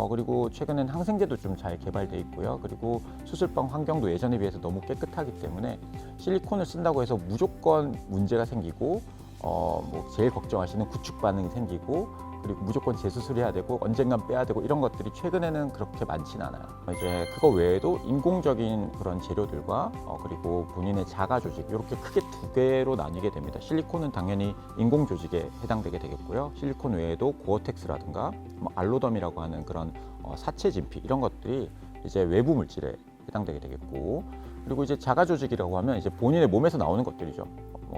그리고 최근엔 항생제도 좀 잘 개발돼 있고요. 그리고 수술방 환경도 예전에 비해서 너무 깨끗하기 때문에 실리콘을 쓴다고 해서 무조건 문제가 생기고 뭐 제일 걱정하시는 구축 반응이 생기고 그리고 무조건 재수술해야 되고 언젠간 빼야 되고 이런 것들이 최근에는 그렇게 많지는 않아요. 이제 그거 외에도 인공적인 그런 재료들과 그리고 본인의 자가 조직 이렇게 크게 2개로 나뉘게 됩니다. 실리콘은 당연히 인공 조직에 해당되게 되겠고요. 실리콘 외에도 고어텍스라든가 뭐 알로덤이라고 하는 그런 사체 진피 이런 것들이 이제 외부 물질에 해당되게 되겠고 그리고 이제 자가 조직이라고 하면 이제 본인의 몸에서 나오는 것들이죠.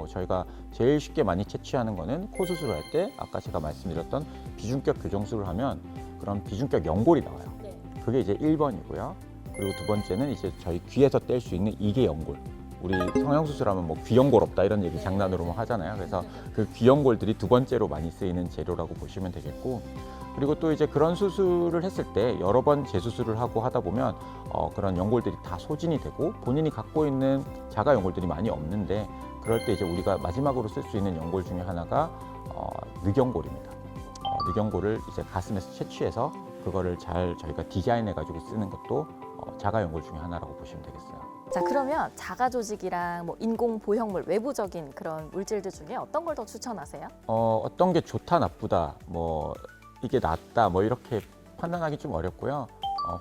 저희가 제일 쉽게 많이 채취하는 거는 코 수술을 할 때 아까 제가 말씀드렸던 비중격 교정술을 하면 그런 비중격 연골이 나와요. 그게 이제 1번이고요. 그리고 2번째는 이제 저희 귀에서 뗄 수 있는 이계 연골. 우리 성형수술하면 뭐 귀연골 없다 이런 얘기 장난으로 막 하잖아요. 그래서 그 귀연골들이 2번째로 많이 쓰이는 재료라고 보시면 되겠고 그리고 또 이제 그런 수술을 했을 때 여러 번 재수술을 하고 하다 보면 그런 연골들이 다 소진이 되고 본인이 갖고 있는 자가 연골들이 많이 없는데 그럴 때 이제 우리가 마지막으로 쓸 수 있는 연골 중에 하나가 늑연골입니다. 늑연골을 이제 가슴에서 채취해서 그거를 잘 저희가 디자인해 가지고 쓰는 것도 자가 연골 중에 하나라고 보시면 되겠어요. 자, 그러면 자가 조직이랑 뭐 인공 보형물, 외부적인 그런 물질들 중에 어떤 걸 더 추천하세요? 어떤 게 좋다 나쁘다 뭐 이게 낫다 뭐 이렇게 판단하기 좀 어렵고요.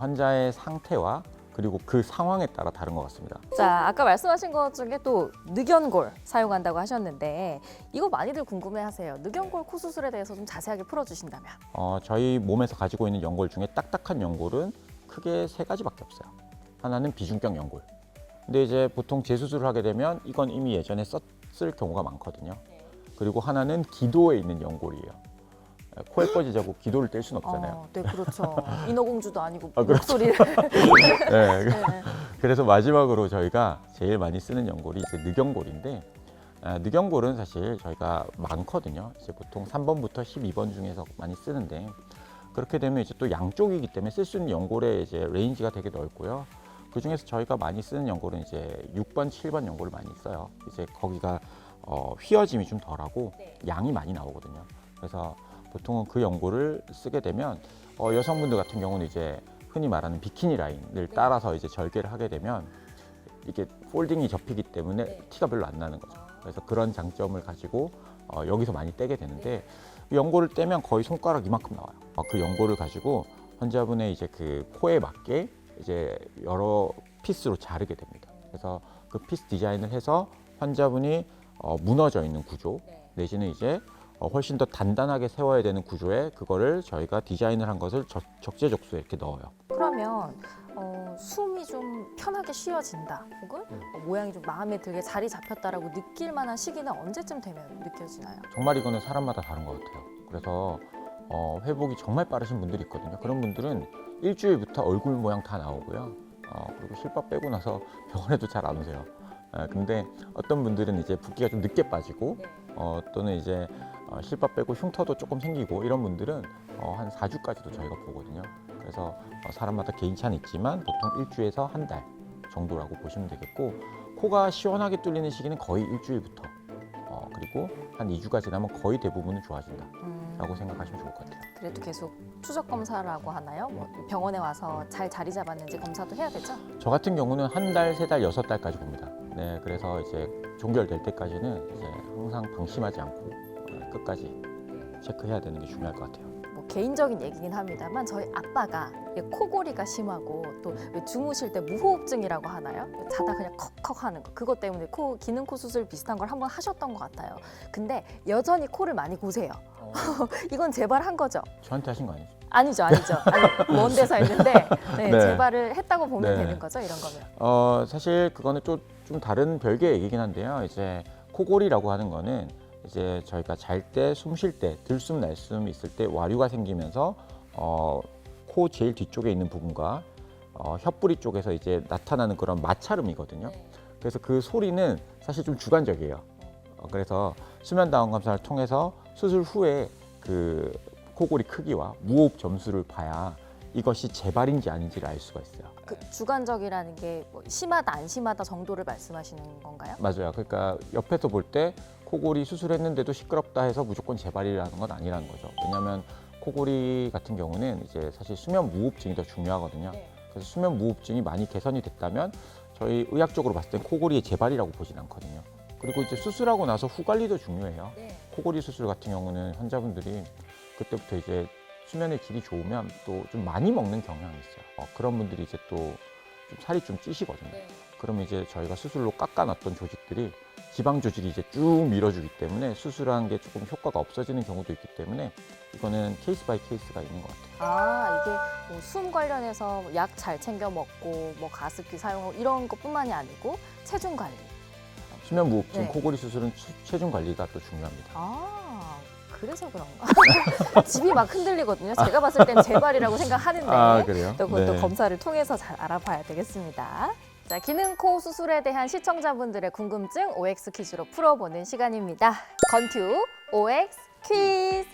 환자의 상태와 그리고 그 상황에 따라 다른 것 같습니다. 자, 아까 말씀하신 것 중에 또 늑연골 사용한다고 하셨는데 이거 많이들 궁금해하세요. 늑연골 코 수술에 대해서 좀 자세하게 풀어주신다면. 저희 몸에서 가지고 있는 연골 중에 딱딱한 연골은 크게 3가지밖에 없어요. 하나는 비중격 연골. 근데 이제 보통 재수술을 하게 되면 이건 이미 예전에 썼을 경우가 많거든요. 그리고 하나는 기도에 있는 연골이에요. 코에 꽂이자고 기도를 뗄 수는 없잖아요. 네, 그렇죠. 인어공주도 아니고 그렇죠. 목소리를. 네. 그래서 마지막으로 저희가 제일 많이 쓰는 연골이 이제 늑연골인데 늑연골은 사실 저희가 많거든요. 이제 보통 3번부터 12번 중에서 많이 쓰는데 그렇게 되면 이제 또 양쪽이기 때문에 쓸 수 있는 연골의 이제 레인지가 되게 넓고요. 그 중에서 저희가 많이 쓰는 연골은 이제 6번, 7번 연골을 많이 써요. 이제 거기가 휘어짐이 좀 덜하고 양이 많이 나오거든요. 그래서 보통은 그 연골을 쓰게 되면 여성분들 같은 경우는 이제 흔히 말하는 비키니 라인을 따라서 이제 절개를 하게 되면 이게 폴딩이 접히기 때문에 티가 별로 안 나는 거죠. 그래서 그런 장점을 가지고 여기서 많이 떼게 되는데 이 연골을 떼면 거의 손가락 이만큼 나와요. 그 연골을 가지고 환자분의 이제 그 코에 맞게 이제 여러 피스로 자르게 됩니다. 그래서 그 피스 디자인을 해서 환자분이 무너져 있는 구조 내지는 이제 훨씬 더 단단하게 세워야 되는 구조에 그거를 저희가 디자인을 한 것을 적재적소에 이렇게 넣어요. 그러면 숨이 좀 편하게 쉬어진다 혹은 모양이 좀 마음에 들게 자리 잡혔다라고 느낄 만한 시기는 언제쯤 되면 느껴지나요? 정말 이거는 사람마다 다른 것 같아요. 그래서 회복이 정말 빠르신 분들이 있거든요. 그런 분들은 일주일부터 얼굴 모양 다 나오고요. 그리고 실밥 빼고 나서 병원에도 잘 안 오세요. 근데 어떤 분들은 이제 붓기가 좀 늦게 빠지고 또는 이제 실밥 빼고 흉터도 조금 생기고 이런 분들은 한 4주까지도 저희가 보거든요. 그래서 사람마다 개인차는 있지만 보통 일주에서 한 달 정도라고 보시면 되겠고 코가 시원하게 뚫리는 시기는 거의 일주일부터 그리고 한 2주가 지나면 거의 대부분은 좋아진다라고 생각하시면 좋을 것 같아요. 그래도 계속 추적 검사라고 하나요? 뭐 병원에 와서 잘 자리 잡았는지 검사도 해야 되죠? 저 같은 경우는 한 달, 3달, 6달까지 봅니다. 네, 그래서 이제 종결될 때까지는 이제 항상 방심하지 않고 끝까지 체크해야 되는 게 중요할 것 같아요. 뭐 개인적인 얘기긴 합니다만 저희 아빠가 코골이가 심하고 또 주무실 때 무호흡증이라고 하나요? 자다 그냥 컥컥 하는 거 그것 때문에 기능 코 수술 비슷한 걸 한번 하셨던 것 같아요. 근데 여전히 코를 많이 고세요. 이건 재발한 거죠? 저한테 하신 거 아니죠? 아니죠. 아니, 먼 데서 했는데 네. 재발을 했다고 보면 네. 되는 거죠, 이런 거면? 사실 그거는 좀 다른 별개의 얘기긴 한데요. 이제 코골이라고 하는 거는 이제 저희가 잘 때, 숨 쉴 때, 들숨 날숨 있을 때 와류가 생기면서 코 제일 뒤쪽에 있는 부분과 혀뿌리 쪽에서 이제 나타나는 그런 마찰음이거든요. 그래서 그 소리는 사실 좀 주관적이에요. 그래서 수면 다운 검사를 통해서 수술 후에 그 코골이 크기와 무호흡 점수를 봐야 이것이 재발인지 아닌지를 알 수가 있어요. 그 주관적이라는 게 뭐 심하다 안 심하다 정도를 말씀하시는 건가요? 맞아요. 그러니까 옆에서 볼 때 코골이 수술했는데도 시끄럽다 해서 무조건 재발이라는 건 아니라는 거죠. 왜냐하면 코골이 같은 경우는 이제 사실 수면 무호흡증이 더 중요하거든요. 그래서 수면 무호흡증이 많이 개선이 됐다면 저희 의학적으로 봤을 땐 코골이의 재발이라고 보진 않거든요. 그리고 이제 수술하고 나서 후 관리도 중요해요. 코골이 수술 같은 경우는 환자분들이 그때부터 이제 수면의 질이 좋으면 또 좀 많이 먹는 경향이 있어요. 그런 분들이 이제 또 좀 살이 좀 찌시거든요. 그러면 이제 저희가 수술로 깎아놨던 조직들이 지방 조직이 이제 쭉 밀어주기 때문에 수술한 게 조금 효과가 없어지는 경우도 있기 때문에 이거는 케이스 바이 케이스가 있는 것 같아요. 이게 뭐 숨 관련해서 약 잘 챙겨 먹고 뭐 가습기 사용하고 이런 것뿐만이 아니고 체중 관리. 수면 무호흡증, 네. 코골이 수술은 체중 관리가 또 중요합니다. 그래서 그런가? 집이 막 흔들리거든요. 제가 봤을 땐 재발이라고 생각하는데 그래요? 또 그것도 네. 검사를 통해서 잘 알아봐야 되겠습니다. 자, 기능 코 수술에 대한 시청자분들의 궁금증 OX 퀴즈로 풀어보는 시간입니다. 건투 OX 퀴즈.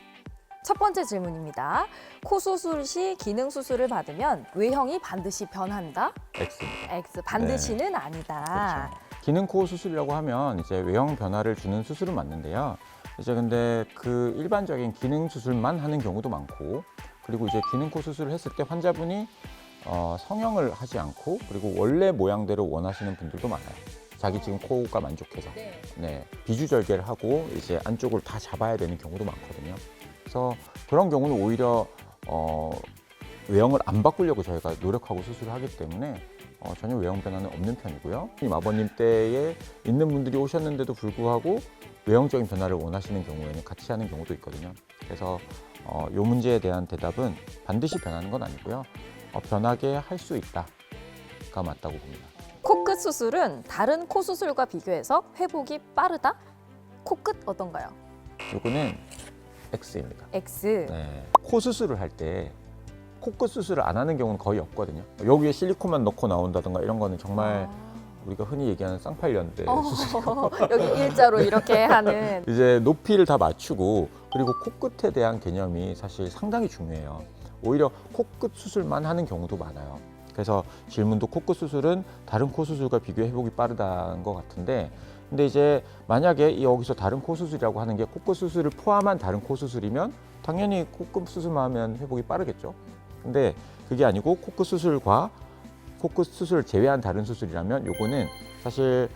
첫 번째 질문입니다. 코 수술 시 기능 수술을 받으면 외형이 반드시 변한다? X입니다. X 반드시는 아니다. 그렇죠. 기능 코 수술이라고 하면 이제 외형 변화를 주는 수술은 맞는데요. 이제 근데 그 일반적인 기능 수술만 하는 경우도 많고, 그리고 이제 기능 코 수술을 했을 때 환자분이 성형을 하지 않고 그리고 원래 모양대로 원하시는 분들도 많아요. 자기 지금 코가 만족해서 비주절개를 하고 이제 안쪽을 다 잡아야 되는 경우도 많거든요. 그래서 그런 경우는 오히려 외형을 안 바꾸려고 저희가 노력하고 수술을 하기 때문에 전혀 외형 변화는 없는 편이고요. 아버님 때에 있는 분들이 오셨는데도 불구하고 외형적인 변화를 원하시는 경우에는 같이 하는 경우도 있거든요. 그래서 이 문제에 대한 대답은 반드시 변하는 건 아니고요. 변하게 할 수 있다가 맞다고 봅니다. 코끝 수술은 다른 코 수술과 비교해서 회복이 빠르다? 코끝 어떤가요? 이거는 X입니다. X. 네. 코 수술을 할 때 코끝 수술을 안 하는 경우는 거의 없거든요. 여기에 실리콘만 넣고 나온다든가 이런 거는 정말 우리가 흔히 얘기하는 쌍팔년대 수술. 여기 일자로 이렇게 하는. 이제 높이를 다 맞추고 그리고 코끝에 대한 개념이 사실 상당히 중요해요. 오히려 코끝 수술만 하는 경우도 많아요. 그래서 질문도 코끝 수술은 다른 코 수술과 비교해 회복이 빠르다는 것 같은데, 근데 이제 만약에 여기서 다른 코 수술이라고 하는 게 코끝 수술을 포함한 다른 코 수술이면 당연히 코끝 수술만 하면 회복이 빠르겠죠. 근데 그게 아니고 코끝 수술과 코끝 수술을 제외한 다른 수술이라면 요거는 사실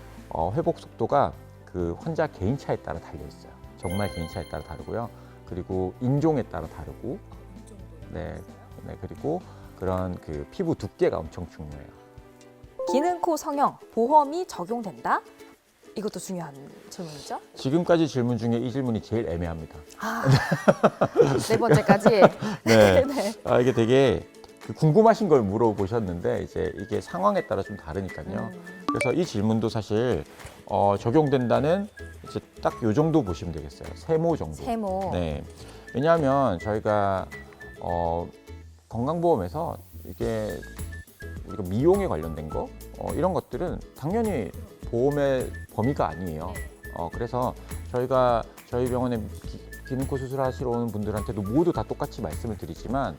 회복 속도가 그 환자 개인 차에 따라 달려 있어요. 정말 개인 차에 따라 다르고요. 그리고 인종에 따라 다르고, 네, 그리고 그런 그 피부 두께가 엄청 중요해요. 기능코 성형 보험이 적용된다? 이것도 중요한 질문이죠. 지금까지 질문 중에 이 질문이 제일 애매합니다. 네 번째까지. 네. 네. 이게 되게 궁금하신 걸 물어보셨는데 이제 이게 상황에 따라 좀 다르니까요. 그래서 이 질문도 사실 적용된다는 이제 딱 요 정도 보시면 되겠어요. 세모 정도. 세모. 네. 왜냐하면 저희가 건강보험에서 이게 우리가 미용에 관련된 거 이런 것들은 당연히 보험의 범위가 아니에요. 그래서 저희가 저희 병원에 기능코 수술하시러 오는 분들한테도 모두 다 똑같이 말씀을 드리지만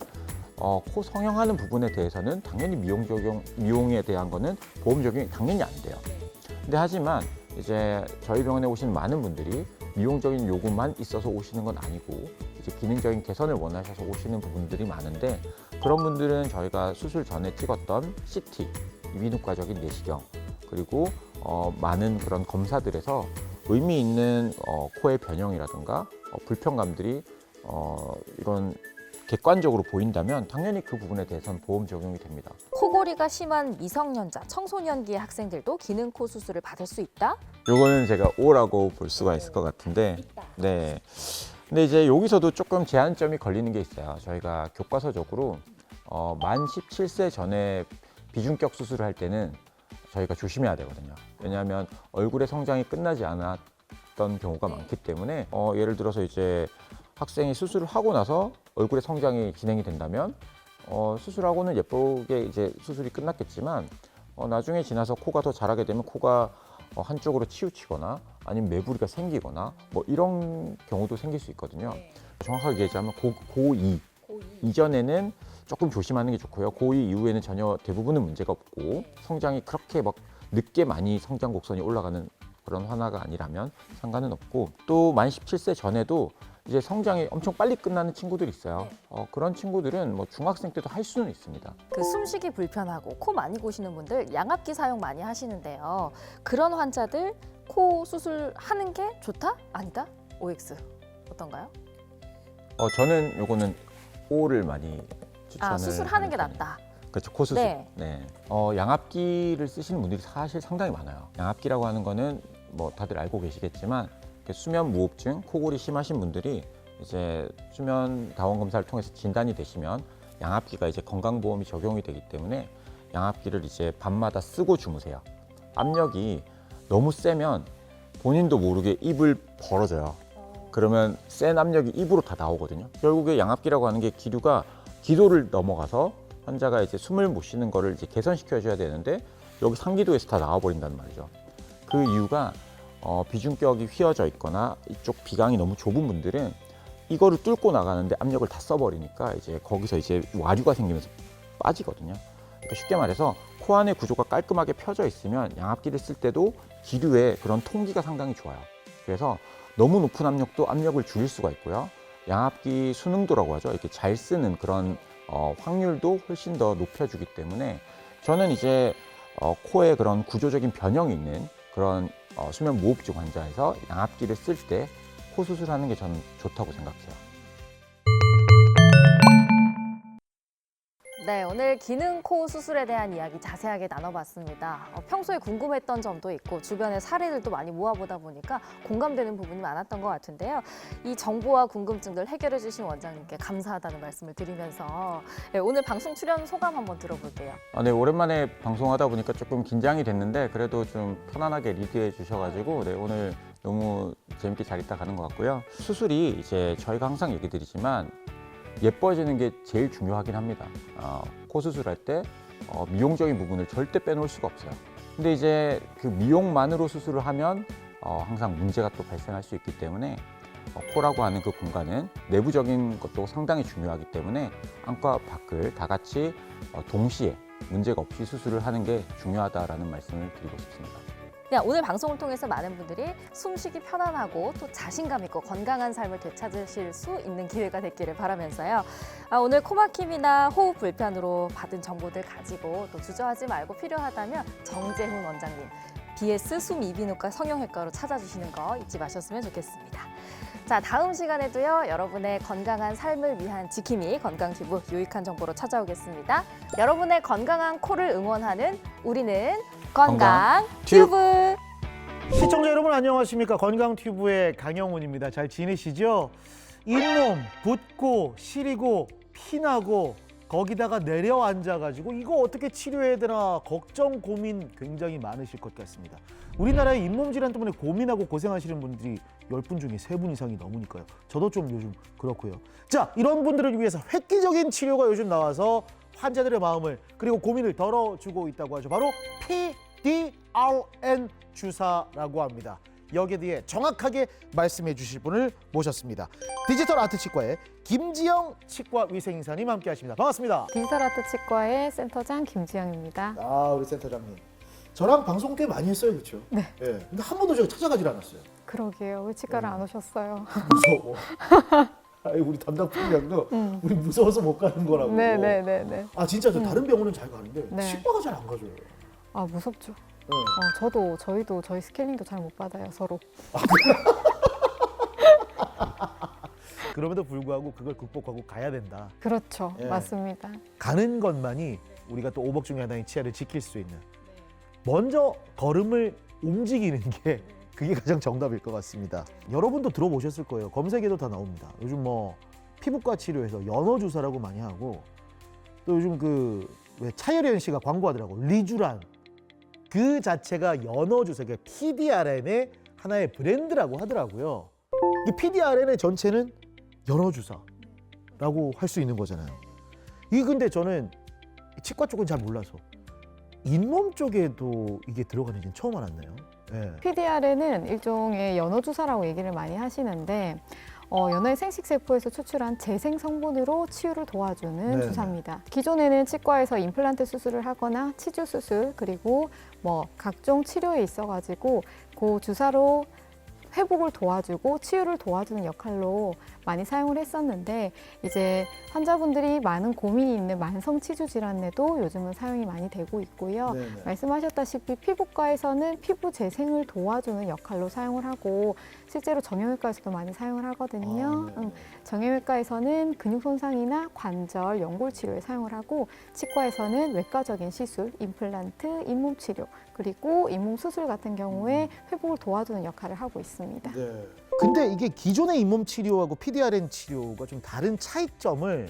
코 성형하는 부분에 대해서는 당연히 미용에 대한 거는 보험 적용이 당연히 안 돼요. 근데 하지만 이제 저희 병원에 오시는 많은 분들이 미용적인 요구만 있어서 오시는 건 아니고 이제 기능적인 개선을 원하셔서 오시는 부분들이 많은데, 그런 분들은 저희가 수술 전에 찍었던 CT, 이비인후과적인 내시경, 그리고 많은 그런 검사들에서 의미 있는 코의 변형이라든가 불편감들이 이건 객관적으로 보인다면 당연히 그 부분에 대해서는 보험 적용이 됩니다. 코골이가 심한 미성년자, 청소년기의 학생들도 기능코 수술을 받을 수 있다? 요거는 제가 O라고 볼 수가 있을 것 같은데, 네. 근데 이제 여기서도 조금 제한점이 걸리는 게 있어요. 저희가 교과서적으로 만 17세 전에 비중격 수술을 할 때는 저희가 조심해야 되거든요. 왜냐하면 얼굴의 성장이 끝나지 않았던 경우가 많기 때문에 예를 들어서 이제 학생이 수술을 하고 나서 얼굴의 성장이 진행이 된다면 수술하고는 예쁘게 이제 수술이 끝났겠지만 나중에 지나서 코가 더 자라게 되면 코가 한쪽으로 치우치거나 아니면 매부리가 생기거나 뭐 이런 경우도 생길 수 있거든요. 정확하게 얘기하면 고2 이전에는 조금 조심하는 게 좋고요. 고2 이후에는 전혀 대부분은 문제가 없고 성장이 그렇게 막 늦게 많이 성장 곡선이 올라가는 그런 환아가 아니라면 상관은 없고, 또 만 17세 전에도 이제 성장이 엄청 빨리 끝나는 친구들이 있어요. 그런 친구들은 뭐 중학생 때도 할 수는 있습니다. 그 숨쉬기 불편하고 코 많이 고시는 분들 양압기 사용 많이 하시는데요. 그런 환자들 코 수술하는 게 좋다? 아니다? OX 어떤가요? 저는 요거는 O를 많이 추천을 수술하는 게 하는 낫다. 그렇죠, 코 수술. 네. 네. 양압기를 쓰시는 분들이 사실 상당히 많아요. 양압기라고 하는 거는 뭐 다들 알고 계시겠지만 수면 무호흡증, 코골이 심하신 분들이 이제 수면 다원 검사를 통해서 진단이 되시면 양압기가 이제 건강보험이 적용이 되기 때문에 양압기를 이제 밤마다 쓰고 주무세요. 압력이 너무 세면 본인도 모르게 입을 벌어져요. 그러면 센 압력이 입으로 다 나오거든요. 결국에 양압기라고 하는 게 기류가 기도를 넘어가서 환자가 이제 숨을 못 쉬는 거를 이제 개선시켜 줘야 되는데 여기 상기도에서 다 나와버린단 말이죠. 그 이유가 비중격이 휘어져 있거나 이쪽 비강이 너무 좁은 분들은 이거를 뚫고 나가는데 압력을 다 써버리니까 이제 거기서 이제 와류가 생기면서 빠지거든요. 그러니까 쉽게 말해서 코 안의 구조가 깔끔하게 펴져 있으면 양압기를 쓸 때도 기류의 그런 통기가 상당히 좋아요. 그래서 너무 높은 압력도 압력을 줄일 수가 있고요. 양압기 수능도라고 하죠. 이렇게 잘 쓰는 그런 확률도 훨씬 더 높여주기 때문에 저는 이제 코에 그런 구조적인 변형이 있는 그런 수면 무호흡증 환자에서 양압기를 쓸 때 코 수술하는 게 저는 좋다고 생각해요. 네, 오늘 기능코 수술에 대한 이야기 자세하게 나눠봤습니다. 평소에 궁금했던 점도 있고 주변의 사례들도 많이 모아보다 보니까 공감되는 부분이 많았던 것 같은데요. 이 정보와 궁금증들 해결해 주신 원장님께 감사하다는 말씀을 드리면서 네, 오늘 방송 출연 소감 한번 들어볼게요. 네, 오랜만에 방송하다 보니까 조금 긴장이 됐는데 그래도 좀 편안하게 리드해 주셔가지고 네, 오늘 너무 재밌게 잘 있다 가는 것 같고요. 수술이 이제 저희가 항상 얘기 드리지만 예뻐지는 게 제일 중요하긴 합니다. 코 수술할 때 미용적인 부분을 절대 빼놓을 수가 없어요. 근데 이제 그 미용만으로 수술을 하면 항상 문제가 또 발생할 수 있기 때문에 코라고 하는 그 공간은 내부적인 것도 상당히 중요하기 때문에 안과 밖을 다 같이 동시에 문제가 없이 수술을 하는 게 중요하다라는 말씀을 드리고 싶습니다. 오늘 방송을 통해서 많은 분들이 숨쉬기 편안하고 또 자신감 있고 건강한 삶을 되찾으실 수 있는 기회가 됐기를 바라면서요. 오늘 코막힘이나 호흡 불편으로 받은 정보들 가지고 또 주저하지 말고 필요하다면 정재훈 원장님 BS 숨이비인후과 성형외과로 찾아주시는 거 잊지 마셨으면 좋겠습니다. 자, 다음 시간에도요, 여러분의 건강한 삶을 위한 지킴이 건강튜브 유익한 정보로 찾아오겠습니다. 여러분의 건강한 코를 응원하는 우리는 건강튜브. 시청자 여러분 안녕하십니까? 건강튜브의 강영훈입니다. 잘 지내시죠? 잇몸 붓고 시리고 피나고 거기다가 내려앉아가지고 이거 어떻게 치료해야 되나 걱정 고민 굉장히 많으실 것 같습니다. 우리나라의 잇몸 질환 때문에 고민하고 고생하시는 분들이 10분 중에 3분 이상이 넘으니까요. 저도 좀 요즘 그렇고요. 자, 이런 분들을 위해서 획기적인 치료가 요즘 나와서 환자들의 마음을 그리고 고민을 덜어주고 있다고 하죠. 바로 PDRN 주사라고 합니다. 여기에 대해 정확하게 말씀해 주실 분을 모셨습니다. 디지털 아트 치과의 김지영 치과 위생의사님 함께 하십니다. 반갑습니다. 디지털 아트 치과의 센터장 김지영입니다. 아, 우리 센터장님. 저랑 방송 꽤 많이 했어요, 그렇죠? 네. 예. 근데 한 번도 저기 찾아가질 않았어요. 그러게요. 왜 치과를 안 오셨어요? 무서워. 아니, 우리 담당 부장도 우리 무서워서 못 가는 거라고. 네네네네. 아, 진짜 저 다른 병원은 잘 가는데 네. 치과가 잘 안 가줘요. 아 무섭죠. 네. 저희도 저희 스케일링도 잘 못 받아요 서로. 그럼에도 불구하고 그걸 극복하고 가야 된다. 그렇죠. 예. 맞습니다. 가는 것만이 우리가 또 오복 중에 하나인 치아를 지킬 수 있는. 먼저 걸음을 움직이는 게 그게 가장 정답일 것 같습니다. 여러분도 들어보셨을 거예요. 검색에도 다 나옵니다. 요즘 뭐 피부과 치료에서 연어 주사라고 많이 하고 또 요즘 그 왜 차여련 씨가 광고하더라고. 리쥬란 그 자체가 연어 주사, 그러니까 PDRN의 하나의 브랜드라고 하더라고요. 이 PDRN의 전체는 연어 주사라고 할 수 있는 거잖아요. 이 근데 저는 치과 쪽은 잘 몰라서 잇몸 쪽에도 이게 들어가는지는 처음 알았네요. 예. PDRN은 일종의 연어 주사라고 얘기를 많이 하시는데 연어의 생식세포에서 추출한 재생 성분으로 치유를 도와주는 네네. 주사입니다. 기존에는 치과에서 임플란트 수술을 하거나 치주 수술 그리고 뭐 각종 치료에 있어가지고 그 주사로 회복을 도와주고 치유를 도와주는 역할로 많이 사용을 했었는데 이제 환자분들이 많은 고민이 있는 만성 치주 질환에도 요즘은 사용이 많이 되고 있고요. 네네. 말씀하셨다시피 피부과에서는 피부 재생을 도와주는 역할로 사용을 하고 실제로 정형외과에서도 많이 사용을 하거든요. 아, 네. 정형외과에서는 근육 손상이나 관절, 연골 치료에 사용을 하고 치과에서는 외과적인 시술, 임플란트, 잇몸 치료 그리고 잇몸 수술 같은 경우에 회복을 도와주는 역할을 하고 있습니다. 네. 근데 이게 기존의 잇몸 치료하고 PDRN 치료가 좀 다른 차이점을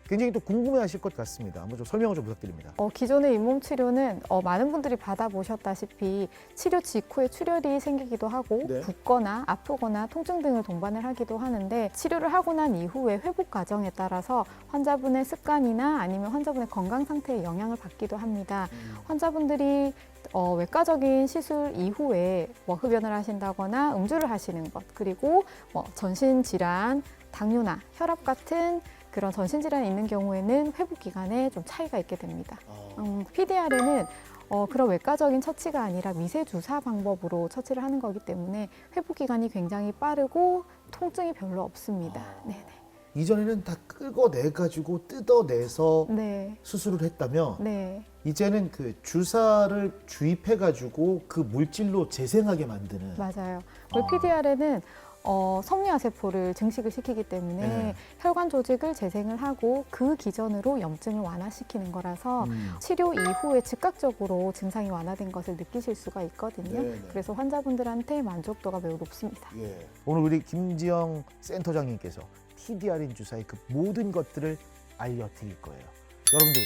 굉장히 또 궁금해하실 것 같습니다. 한번 좀 설명을 좀 부탁드립니다. 기존의 잇몸 치료는 많은 분들이 받아보셨다시피 치료 직후에 출혈이 생기기도 하고 네. 붓거나 아프거나 통증 등을 동반을 하기도 하는데 치료를 하고 난 이후에 회복 과정에 따라서 환자분의 습관이나 아니면 환자분의 건강 상태에 영향을 받기도 합니다. 환자분들이 외과적인 시술 이후에 뭐 흡연을 하신다거나 음주를 하시는 것 그리고 뭐 전신 질환, 당뇨나 혈압 같은 그런 전신 질환이 있는 경우에는 회복 기간에 좀 차이가 있게 됩니다. PDRN은 그런 외과적인 처치가 아니라 미세 주사 방법으로 처치를 하는 거기 때문에 회복 기간이 굉장히 빠르고 통증이 별로 없습니다. 네네. 이전에는 다 끄고내가지고 뜯어내서 네. 수술을 했다면 네. 이제는 그 주사를 주입해가지고 그 물질로 재생하게 만드는. 맞아요. PDRN은 섬유화 세포를 증식을 시키기 때문에 네. 혈관 조직을 재생을 하고 그 기전으로 염증을 완화시키는 거라서 치료 이후에 즉각적으로 증상이 완화된 것을 느끼실 수가 있거든요. 네네. 그래서 환자분들한테 만족도가 매우 높습니다. 예. 오늘 우리 김지영 센터장님께서 PDRN 주사의 그 모든 것들을 알려드릴 거예요. 여러분들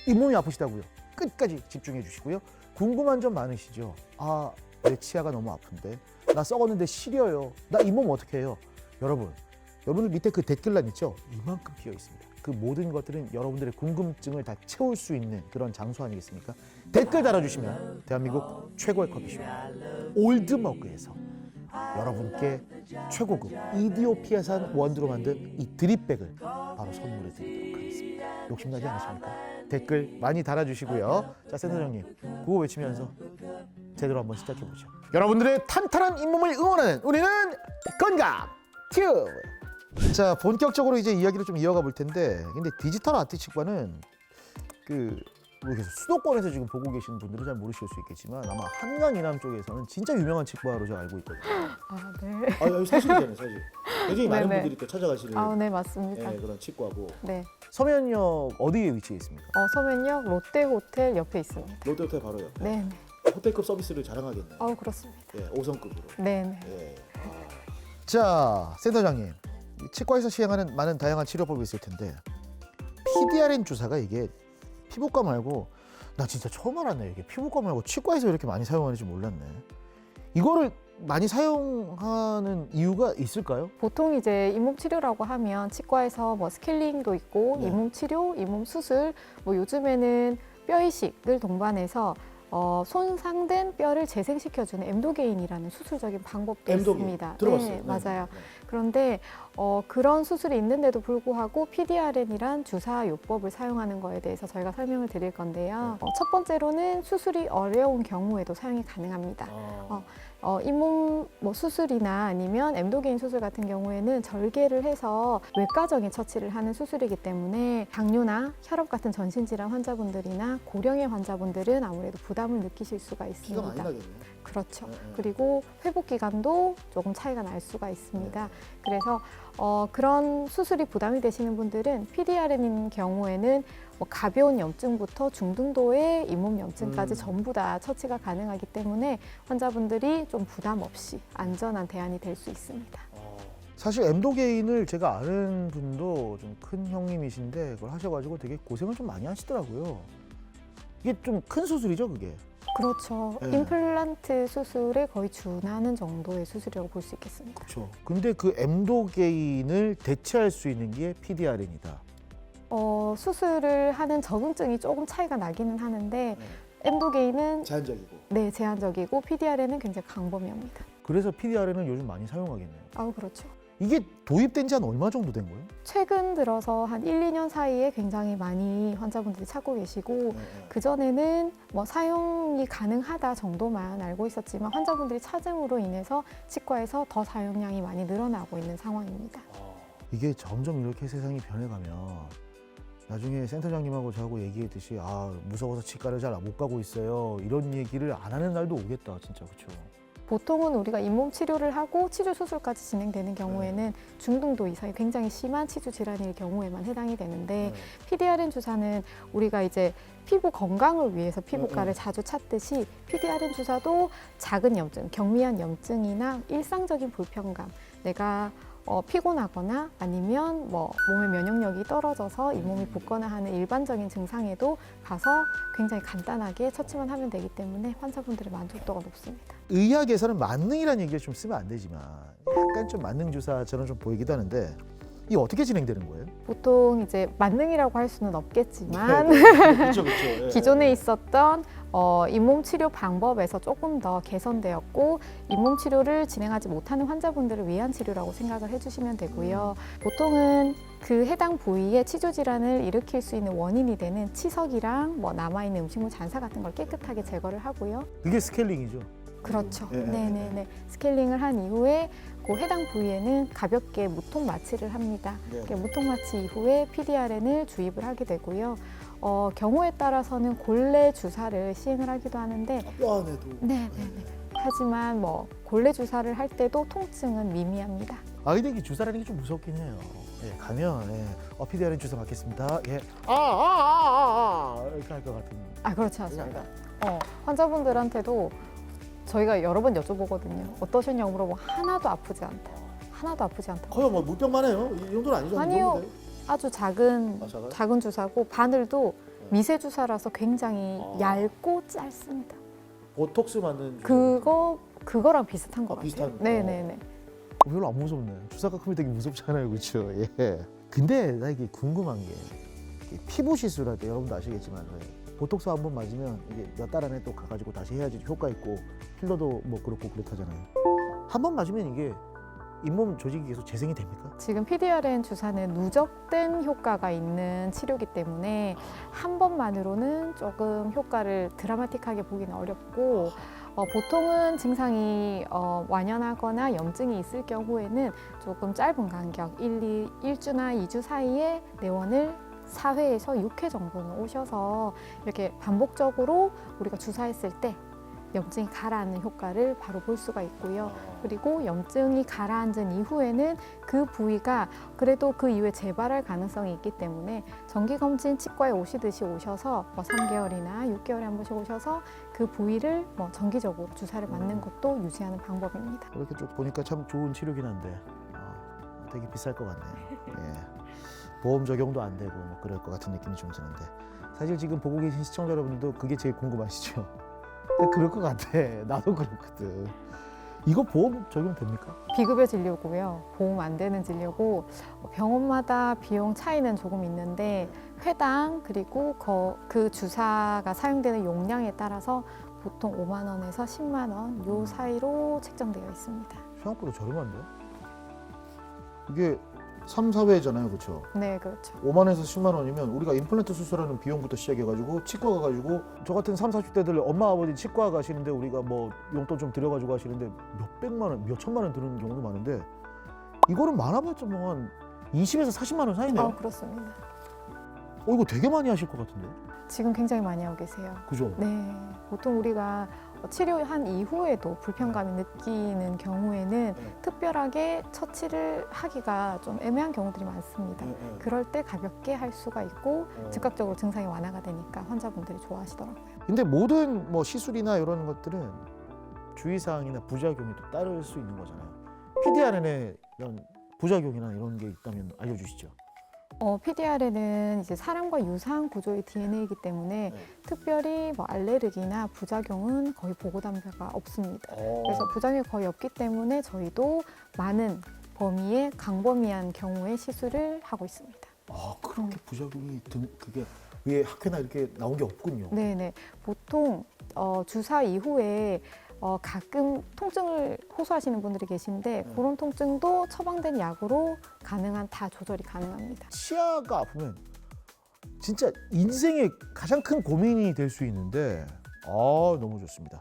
잇몸이 아프시다고요? 끝까지 집중해 주시고요. 궁금한 점 많으시죠? 아, 내 치아가 너무 아픈데 나 썩었는데 시려요. 나 잇몸 어떻게 해요? 여러분들 밑에 그 댓글란 있죠? 이만큼 비어 있습니다. 그 모든 것들은 여러분들의 궁금증을 다 채울 수 있는 그런 장소 아니겠습니까? 댓글 달아주시면 대한민국 최고의 커피숍 올드머그에서 여러분께 최고급 이디오피아산 원두로 만든 이 드립백을 바로 선물해 드리도록 하겠습니다. 욕심나지 않으십니까? 댓글 많이 달아주시고요. 자, 센터장님 구호 외치면서 제대로 한번 시작해보죠. 여러분들의 탄탄한 잇몸을 응원하는 우리는 건강 튜브. 자, 본격적으로 이제 이야기를 좀 이어가 볼 텐데, 근데 디지털 아트 치과는 모르겠어요. 수도권에서 지금 보고 계시는 분들은 잘 모르실 수 있겠지만 아마 한강 이남 쪽에서는 진짜 유명한 치과로 제가 알고 있거든요. 아, 네. 아, 사실이잖아요, 사실. 굉장히 많은 네네. 분들이 또 찾아가시는 네, 맞습니다. 그런 치과고. 네. 서면역 어디에 위치해 있습니까? 서면역 롯데호텔 옆에 있습니다. 롯데호텔 바로 옆에. 네, 네. 호텔급 서비스를 자랑하겠네요. 그렇습니다. 예, 5성급으로. 네, 네. 예. 자, 센터장님, 치과에서 시행하는 많은 다양한 치료법이 있을 텐데 PDRN 주사가 이게 피부과 말고, 나 진짜 처음 알았네. 이게 피부과 말고 치과에서 이렇게 많이 사용하는지 몰랐네. 이거를 많이 사용하는 이유가 있을까요? 보통 이제 잇몸 치료라고 하면 치과에서 뭐 스케일링도 있고 네. 잇몸 치료, 잇몸 수술, 뭐 요즘에는 뼈 이식을 동반해서 손상된 뼈를 재생시켜주는 엠도게인이라는 수술적인 방법도 있습니다. 들어봤어요. 네, 맞아요. 그런데 그런 수술이 있는데도 불구하고 PDRN이란 주사 요법을 사용하는 거에 대해서 저희가 설명을 드릴 건데요. 첫 번째로는 수술이 어려운 경우에도 사용이 가능합니다. 잇몸 뭐 수술이나 아니면 엠도게인 수술 같은 경우에는 절개를 해서 외과적인 처치를 하는 수술이기 때문에 당뇨나 혈압 같은 전신질환 환자분들이나 고령의 환자분들은 아무래도 부담을 느끼실 수가 피가 있습니다. 많이 나겠네. 그렇죠. 네, 네. 그리고 회복 기간도 조금 차이가 날 수가 있습니다. 그래서 그런 수술이 부담이 되시는 분들은 PDRN인 경우에는 뭐 가벼운 염증부터 중등도의 잇몸 염증까지 전부 다 처치가 가능하기 때문에 환자분들이 좀 부담 없이 안전한 대안이 될 수 있습니다. 사실 엠도게인을 제가 아는 분도 좀 큰 형님이신데 그걸 하셔가지고 되게 고생을 좀 많이 하시더라고요. 이게 좀 큰 수술이죠, 그게? 그렇죠. 네. 임플란트 수술에 거의 준하는 정도의 수술이라고 볼 수 있겠습니다. 그렇죠. 근데 그 엠도게인을 대체할 수 있는 게 PDRN이다. 수술을 하는 적응증이 조금 차이가 나기는 하는데 엠도게인은 제한적이고. 네, 제한적이고 PDRN은 굉장히 광범위합니다. 그래서 PDRN은 요즘 많이 사용하겠네요. 그렇죠. 이게 도입된 지 한 얼마 정도 된 거예요? 최근 들어서 한 1, 2년 사이에 굉장히 많이 환자분들이 찾고 계시고 그전에는 뭐 사용이 가능하다 정도만 알고 있었지만 환자분들이 찾음으로 인해서 치과에서 더 사용량이 많이 늘어나고 있는 상황입니다. 이게 점점 이렇게 세상이 변해가면 나중에 센터장님하고 저하고 얘기했듯이 무서워서 치과를 잘 못 가고 있어요. 이런 얘기를 안 하는 날도 오겠다, 진짜. 그렇죠? 보통은 우리가 잇몸 치료를 하고 치주 수술까지 진행되는 경우에는 중등도 이상의 굉장히 심한 치주 질환일 경우에만 해당이 되는데 PDRN 주사는 우리가 이제 피부 건강을 위해서 피부과를 자주 찾듯이 PDRN 주사도 작은 염증, 경미한 염증이나 일상적인 불편감, 내가 피곤하거나 아니면 뭐 몸의 면역력이 떨어져서 잇몸이 붓거나 하는 일반적인 증상에도 가서 굉장히 간단하게 처치만 하면 되기 때문에 환자분들의 만족도가 높습니다. 의학에서는 만능이라는 얘기를 좀 쓰면 안 되지만 약간 좀 만능 주사처럼 좀 보이기도 하는데 이게 어떻게 진행되는 거예요? 보통 이제 만능이라고 할 수는 없겠지만 그렇죠, 기존에 있었던 잇몸 치료 방법에서 조금 더 개선되었고 잇몸 치료를 진행하지 못하는 환자분들을 위한 치료라고 생각을 해주시면 되고요. 보통은 그 해당 부위에 치주 질환을 일으킬 수 있는 원인이 되는 치석이랑 뭐 남아있는 음식물 잔사 같은 걸 깨끗하게 제거를 하고요. 이게 스케일링이죠. 그렇죠. 예, 예, 네네네. 스케일링을 한 이후에 그 해당 부위에는 가볍게 무통 마취를 합니다. 네. 무통 마취 이후에 PDRN을 주입을 하게 되고요. 경우에 따라서는 골래 주사를 시행을 하기도 하는데 뼈 안에도. 네네네. 하지만 뭐 골래 주사를 할 때도 통증은 미미합니다. 근데 이게 주사라는 게 좀 무섭긴 해요. 가면 PDRN 주사 맞겠습니다. 이렇게 할 것 같은. 그렇지 않습니다. 환자분들한테도 저희가 여러 번 여쭤보거든요. 어떠셨냐고 물어보면 하나도 아프지 않다. 하나도 아프지 않다. 거의 뭐 물병만 해요. 이 정도는 아니죠? 아니요. 아주 작은 작아요? 작은 주사고 바늘도 미세 주사라서 굉장히 얇고 짧습니다. 보톡스 맞는 그거랑 비슷한 것 같아요. 비슷한 거. 네네네. 별로 안 무섭네. 주사가 크면 되게 무섭잖아요, 그렇죠? 예. 근데 나 이게 궁금한 게 피부 시술할 때 여러분도 아시겠지만 보톡스 한 번 맞으면 이게 몇 달 안에 또 가가지고 다시 해야지 효과 있고 필러도 뭐 그렇고 그렇다잖아요. 한 번 맞으면 이게 잇몸 조직이 계속 재생이 됩니까? 지금 PDRN 주사는 누적된 효과가 있는 치료기 때문에 한 번만으로는 조금 효과를 드라마틱하게 보기는 어렵고 보통은 증상이 완연하거나 염증이 있을 경우에는 조금 짧은 간격 1주나 2주 사이에 내원을 4회에서 6회 정도는 오셔서 이렇게 반복적으로 우리가 주사했을 때 염증이 가라앉는 효과를 바로 볼 수가 있고요. 그리고 염증이 가라앉은 이후에는 그 부위가 그래도 그 이후에 재발할 가능성이 있기 때문에 정기검진 치과에 오시듯이 오셔서 3개월이나 6개월에 한 번씩 오셔서 그 부위를 정기적으로 주사를 맞는 것도 유지하는 방법입니다. 이렇게 쭉 보니까 참 좋은 치료긴 한데 되게 비쌀 것 같네요. 예. 보험 적용도 안 되고 뭐 그럴 것 같은 느낌이 좀 드는데 사실 지금 보고 계신 시청자 여러분들도 그게 제일 궁금하시죠? 근데 그럴 것 같아. 나도 그렇거든. 이거 보험 적용됩니까? 비급여 진료고요. 보험 안 되는 진료고 병원마다 비용 차이는 조금 있는데 회당 그리고 그 주사가 사용되는 용량에 따라서 보통 5만 원에서 10만 원 요 사이로 책정되어 있습니다. 생각보다 저렴한데? 이게 3, 4회잖아요, 그렇죠? 네, 그렇죠. 5만 원에서 10만 원이면 우리가 임플란트 수술하는 비용부터 시작해가지고 치과 가가지고 저 같은 30, 40대들 엄마 아버지 치과 가시는데 우리가 뭐 용돈 좀 들여가지고 하시는데 몇백만 원, 몇천만 원 드는 경우도 많은데 이거는 많아봤자 뭐 한 20에서 40만 원 사이네요. 그렇습니다. 이거 되게 많이 하실 것 같은데? 지금 굉장히 많이 하고 계세요. 그죠? 네, 보통 우리가 치료한 이후에도 불편감이 느끼는 경우에는 특별하게 처치를 하기가 좀 애매한 경우들이 많습니다. 그럴 때 가볍게 할 수가 있고 즉각적으로 증상이 완화가 되니까 환자분들이 좋아하시더라고요. 근데 모든 뭐 시술이나 이런 것들은 주의사항이나 부작용이 또 따를 수 있는 거잖아요. PDRN에 이런 부작용이나 이런 게 있다면 알려주시죠. PDRN은 이제 사람과 유사한 구조의 DNA이기 때문에 특별히 알레르기나 부작용은 거의 보고된 바가 없습니다. 그래서 부작용이 거의 없기 때문에 저희도 많은 범위의 광범위한 경우에 시술을 하고 있습니다. 그렇게 부작용이 그게 왜 학회나 이렇게 나온 게 없군요. 네네. 보통 주사 이후에 가끔 통증을 호소하시는 분들이 계신데 그런 통증도 처방된 약으로 가능한 다 조절이 가능합니다. 치아가 아프면 진짜 인생의 가장 큰 고민이 될 수 있는데 너무 좋습니다.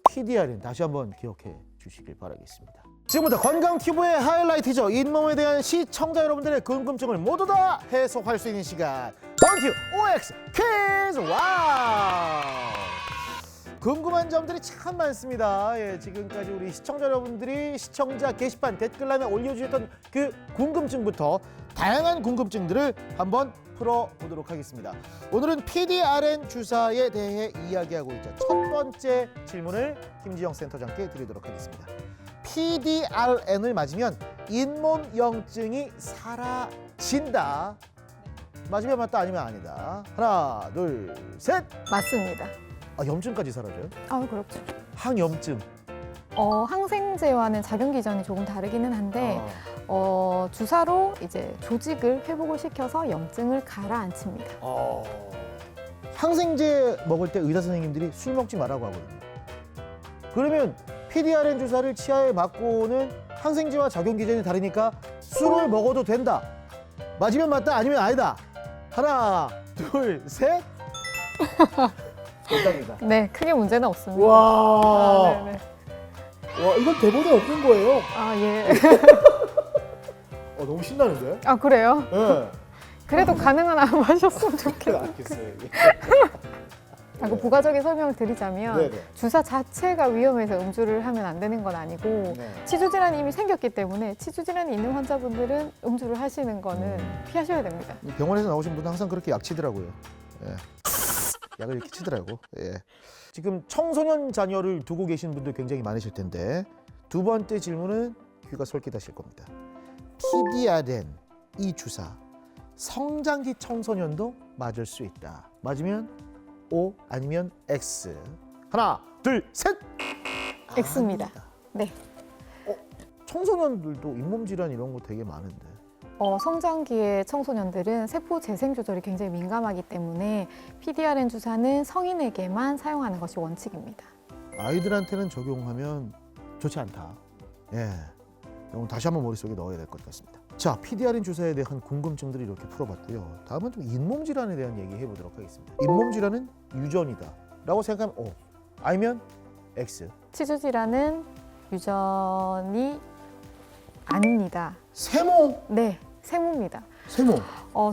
PDRN 다시 한번 기억해 주시길 바라겠습니다. 지금부터 건강튜브의 하이라이트죠. 잇몸에 대한 시청자 여러분들의 궁금증을 모두 다 해소할 수 있는 시간 건튜 OX 퀴즈 와우! 궁금한 점들이 참 많습니다. 지금까지 우리 시청자 여러분들이 시청자 게시판 댓글란에 올려주셨던 그 궁금증부터 다양한 궁금증들을 한번 풀어보도록 하겠습니다. 오늘은 PDRN 주사에 대해 이야기하고 있죠. 첫 번째 질문을 김지영 센터장께 드리도록 하겠습니다. PDRN을 맞으면 잇몸 염증이 사라진다. 맞으면 맞다 아니면 아니다. 하나, 둘, 셋. 맞습니다. 염증까지 사라져요? 그렇죠. 항염증. 항생제와는 작용 기전이 조금 다르기는 한데 주사로 이제 조직을 회복을 시켜서 염증을 가라앉힙니다. 항생제 먹을 때 의사 선생님들이 술 먹지 말라고 하거든요. 그러면 PDRN 주사를 치아에 맞고는 항생제와 작용 기전이 다르니까 술을 먹어도 된다. 맞으면 맞다 아니면 아니다. 하나, 둘, 셋. 정답입니다. 네, 크게 문제는 없습니다. 와, 네네. 와, 이건 대본에 없는 거예요. 예. 너무 신나는데? 그래요? 네. 그래도 가능한 안 하셨으면 좋겠어요. 알겠어요. 그 부가적인 설명을 드리자면 네네. 주사 자체가 위험해서 음주를 하면 안 되는 건 아니고 치주질환이 이미 생겼기 때문에 치주질환이 있는 환자분들은 음주를 하시는 거는 피하셔야 됩니다. 병원에서 나오신 분은 항상 그렇게 약 치더라고요. 약을 이렇게 치더라고. 지금 청소년 자녀를 두고 계신 분들 굉장히 많으실 텐데 두 번째 질문은 귀가 솔깃하실 겁니다. PDRN 이 주사 성장기 청소년도 맞을 수 있다. 맞으면 O 아니면 X. 하나, 둘, 셋. X입니다. 아닙니다. 네. 청소년들도 잇몸 질환 이런 거 되게 많은데 성장기의 청소년들은 세포 재생 조절이 굉장히 민감하기 때문에 PDRN 주사는 성인에게만 사용하는 것이 원칙입니다. 아이들한테는 적용하면 좋지 않다. 예, 이건 다시 한번 머릿속에 넣어야 될 것 같습니다. 자, PDRN 주사에 대한 궁금증들을 이렇게 풀어봤고요. 다음은 좀 잇몸 질환에 대한 얘기 해보도록 하겠습니다. 잇몸 질환은 유전이다라고 생각하면 O, 아니면 X. 치주 질환은 유전이 아닙니다. 세모, 네, 세모입니다. 세모.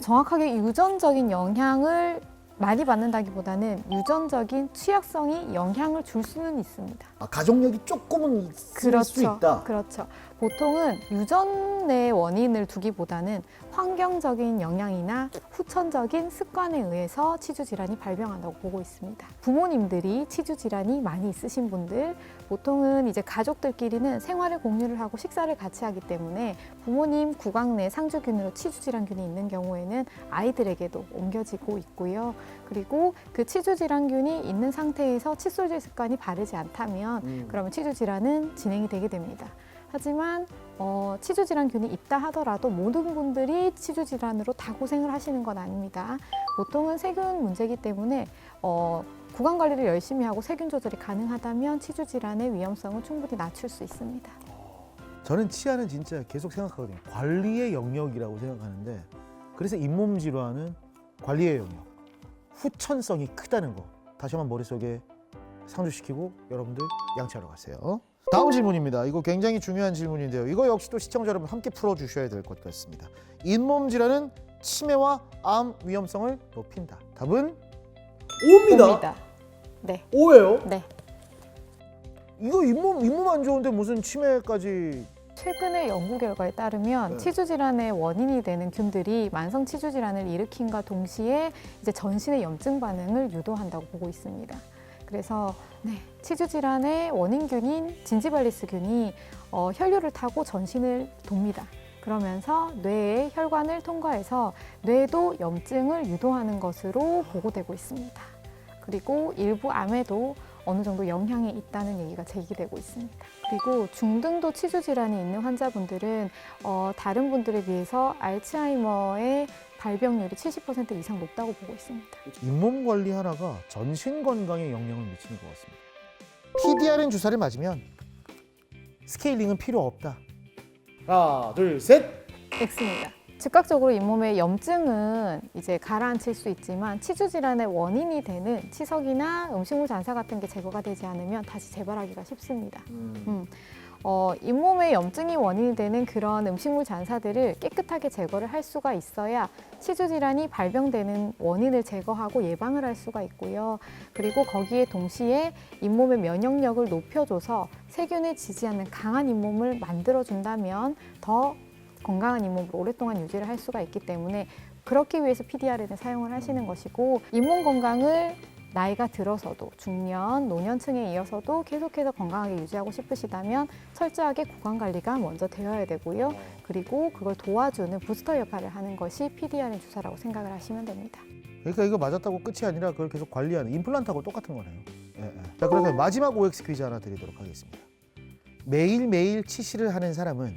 정확하게 유전적인 영향을 많이 받는다기보다는 유전적인 취약성이 영향을 줄 수는 있습니다. 아, 가족력이 조금은 있을 수 있다. 그렇죠. 보통은 유전의 원인을 두기보다는 환경적인 영향이나 후천적인 습관에 의해서 치주 질환이 발병한다고 보고 있습니다. 부모님들이 치주 질환이 많이 있으신 분들, 보통은 이제 가족들끼리는 생활을 공유를 하고 식사를 같이 하기 때문에 부모님 구강 내 상주균으로 치주 질환균이 있는 경우에는 아이들에게도 옮겨지고 있고요. 그리고 그 치주 질환균이 있는 상태에서 칫솔질 습관이 바르지 않다면 그러면 치주 질환은 진행이 되게 됩니다. 하지만 치주 질환균이 있다 하더라도 모든 분들이 치주 질환으로 다 고생을 하시는 건 아닙니다. 보통은 세균 문제이기 때문에 구강 관리를 열심히 하고 세균 조절이 가능하다면 치주 질환의 위험성을 충분히 낮출 수 있습니다. 저는 치아는 진짜 계속 생각하거든요. 관리의 영역이라고 생각하는데, 그래서 잇몸 질환은 관리의 영역, 후천성이 크다는 거 다시 한번 머릿속에 상주시키고 여러분들 양치하러 가세요. 다음 질문입니다. 이거 굉장히 중요한 질문인데요. 이거 역시 또 시청자 여러분 함께 풀어주셔야 될 것 같습니다. 잇몸 질환은 치매와 암 위험성을 높인다. 답은 O입니다. 네. O예요? 네. 이거 잇몸 안 좋은데 무슨 치매까지? 최근의 연구 결과에 따르면 네. 치주 질환의 원인이 되는 균들이 만성 치주 질환을 일으킴과 동시에 이제 전신의 염증 반응을 유도한다고 보고 있습니다. 그래서 치주 질환의 원인균인 진지발리스균이 혈류를 타고 전신을 돕니다. 그러면서 뇌의 혈관을 통과해서 뇌도 염증을 유도하는 것으로 보고되고 있습니다. 그리고 일부 암에도 어느 정도 영향이 있다는 얘기가 제기되고 있습니다. 그리고 중등도 치주 질환이 있는 환자분들은 다른 분들에 비해서 알츠하이머의 발병률이 70% 이상 높다고 보고 있습니다. 잇몸 관리 하나가 전신 건강에 영향을 미치는 것 같습니다. PDRN 주사를 맞으면 스케일링은 필요 없다. 하나, 둘, 셋. X입니다. 즉각적으로 잇몸의 염증은 이제 가라앉힐 수 있지만 치주 질환의 원인이 되는 치석이나 음식물 잔사 같은 게 제거가 되지 않으면 다시 재발하기가 쉽습니다. 잇몸에 염증이 원인이 되는 그런 음식물 잔사들을 깨끗하게 제거를 할 수가 있어야 치주 질환이 발병되는 원인을 제거하고 예방을 할 수가 있고요. 그리고 거기에 동시에 잇몸의 면역력을 높여줘서 세균을 지지하는 강한 잇몸을 만들어준다면 더 건강한 잇몸을 오랫동안 유지를 할 수가 있기 때문에 그렇기 위해서 PDRN을 사용을 하시는 것이고, 잇몸 건강을 나이가 들어서도 중년, 노년층에 이어서도 계속해서 건강하게 유지하고 싶으시다면 철저하게 구강 관리가 먼저 되어야 되고요. 그리고 그걸 도와주는 부스터 역할을 하는 것이 PDRN 주사라고 생각을 하시면 됩니다. 그러니까 이거 맞았다고 끝이 아니라 그걸 계속 관리하는 임플란트하고 똑같은 거네요. 예. 자, 그러면 마지막 OX 퀴즈 하나 드리도록 하겠습니다. 매일매일 치실을 하는 사람은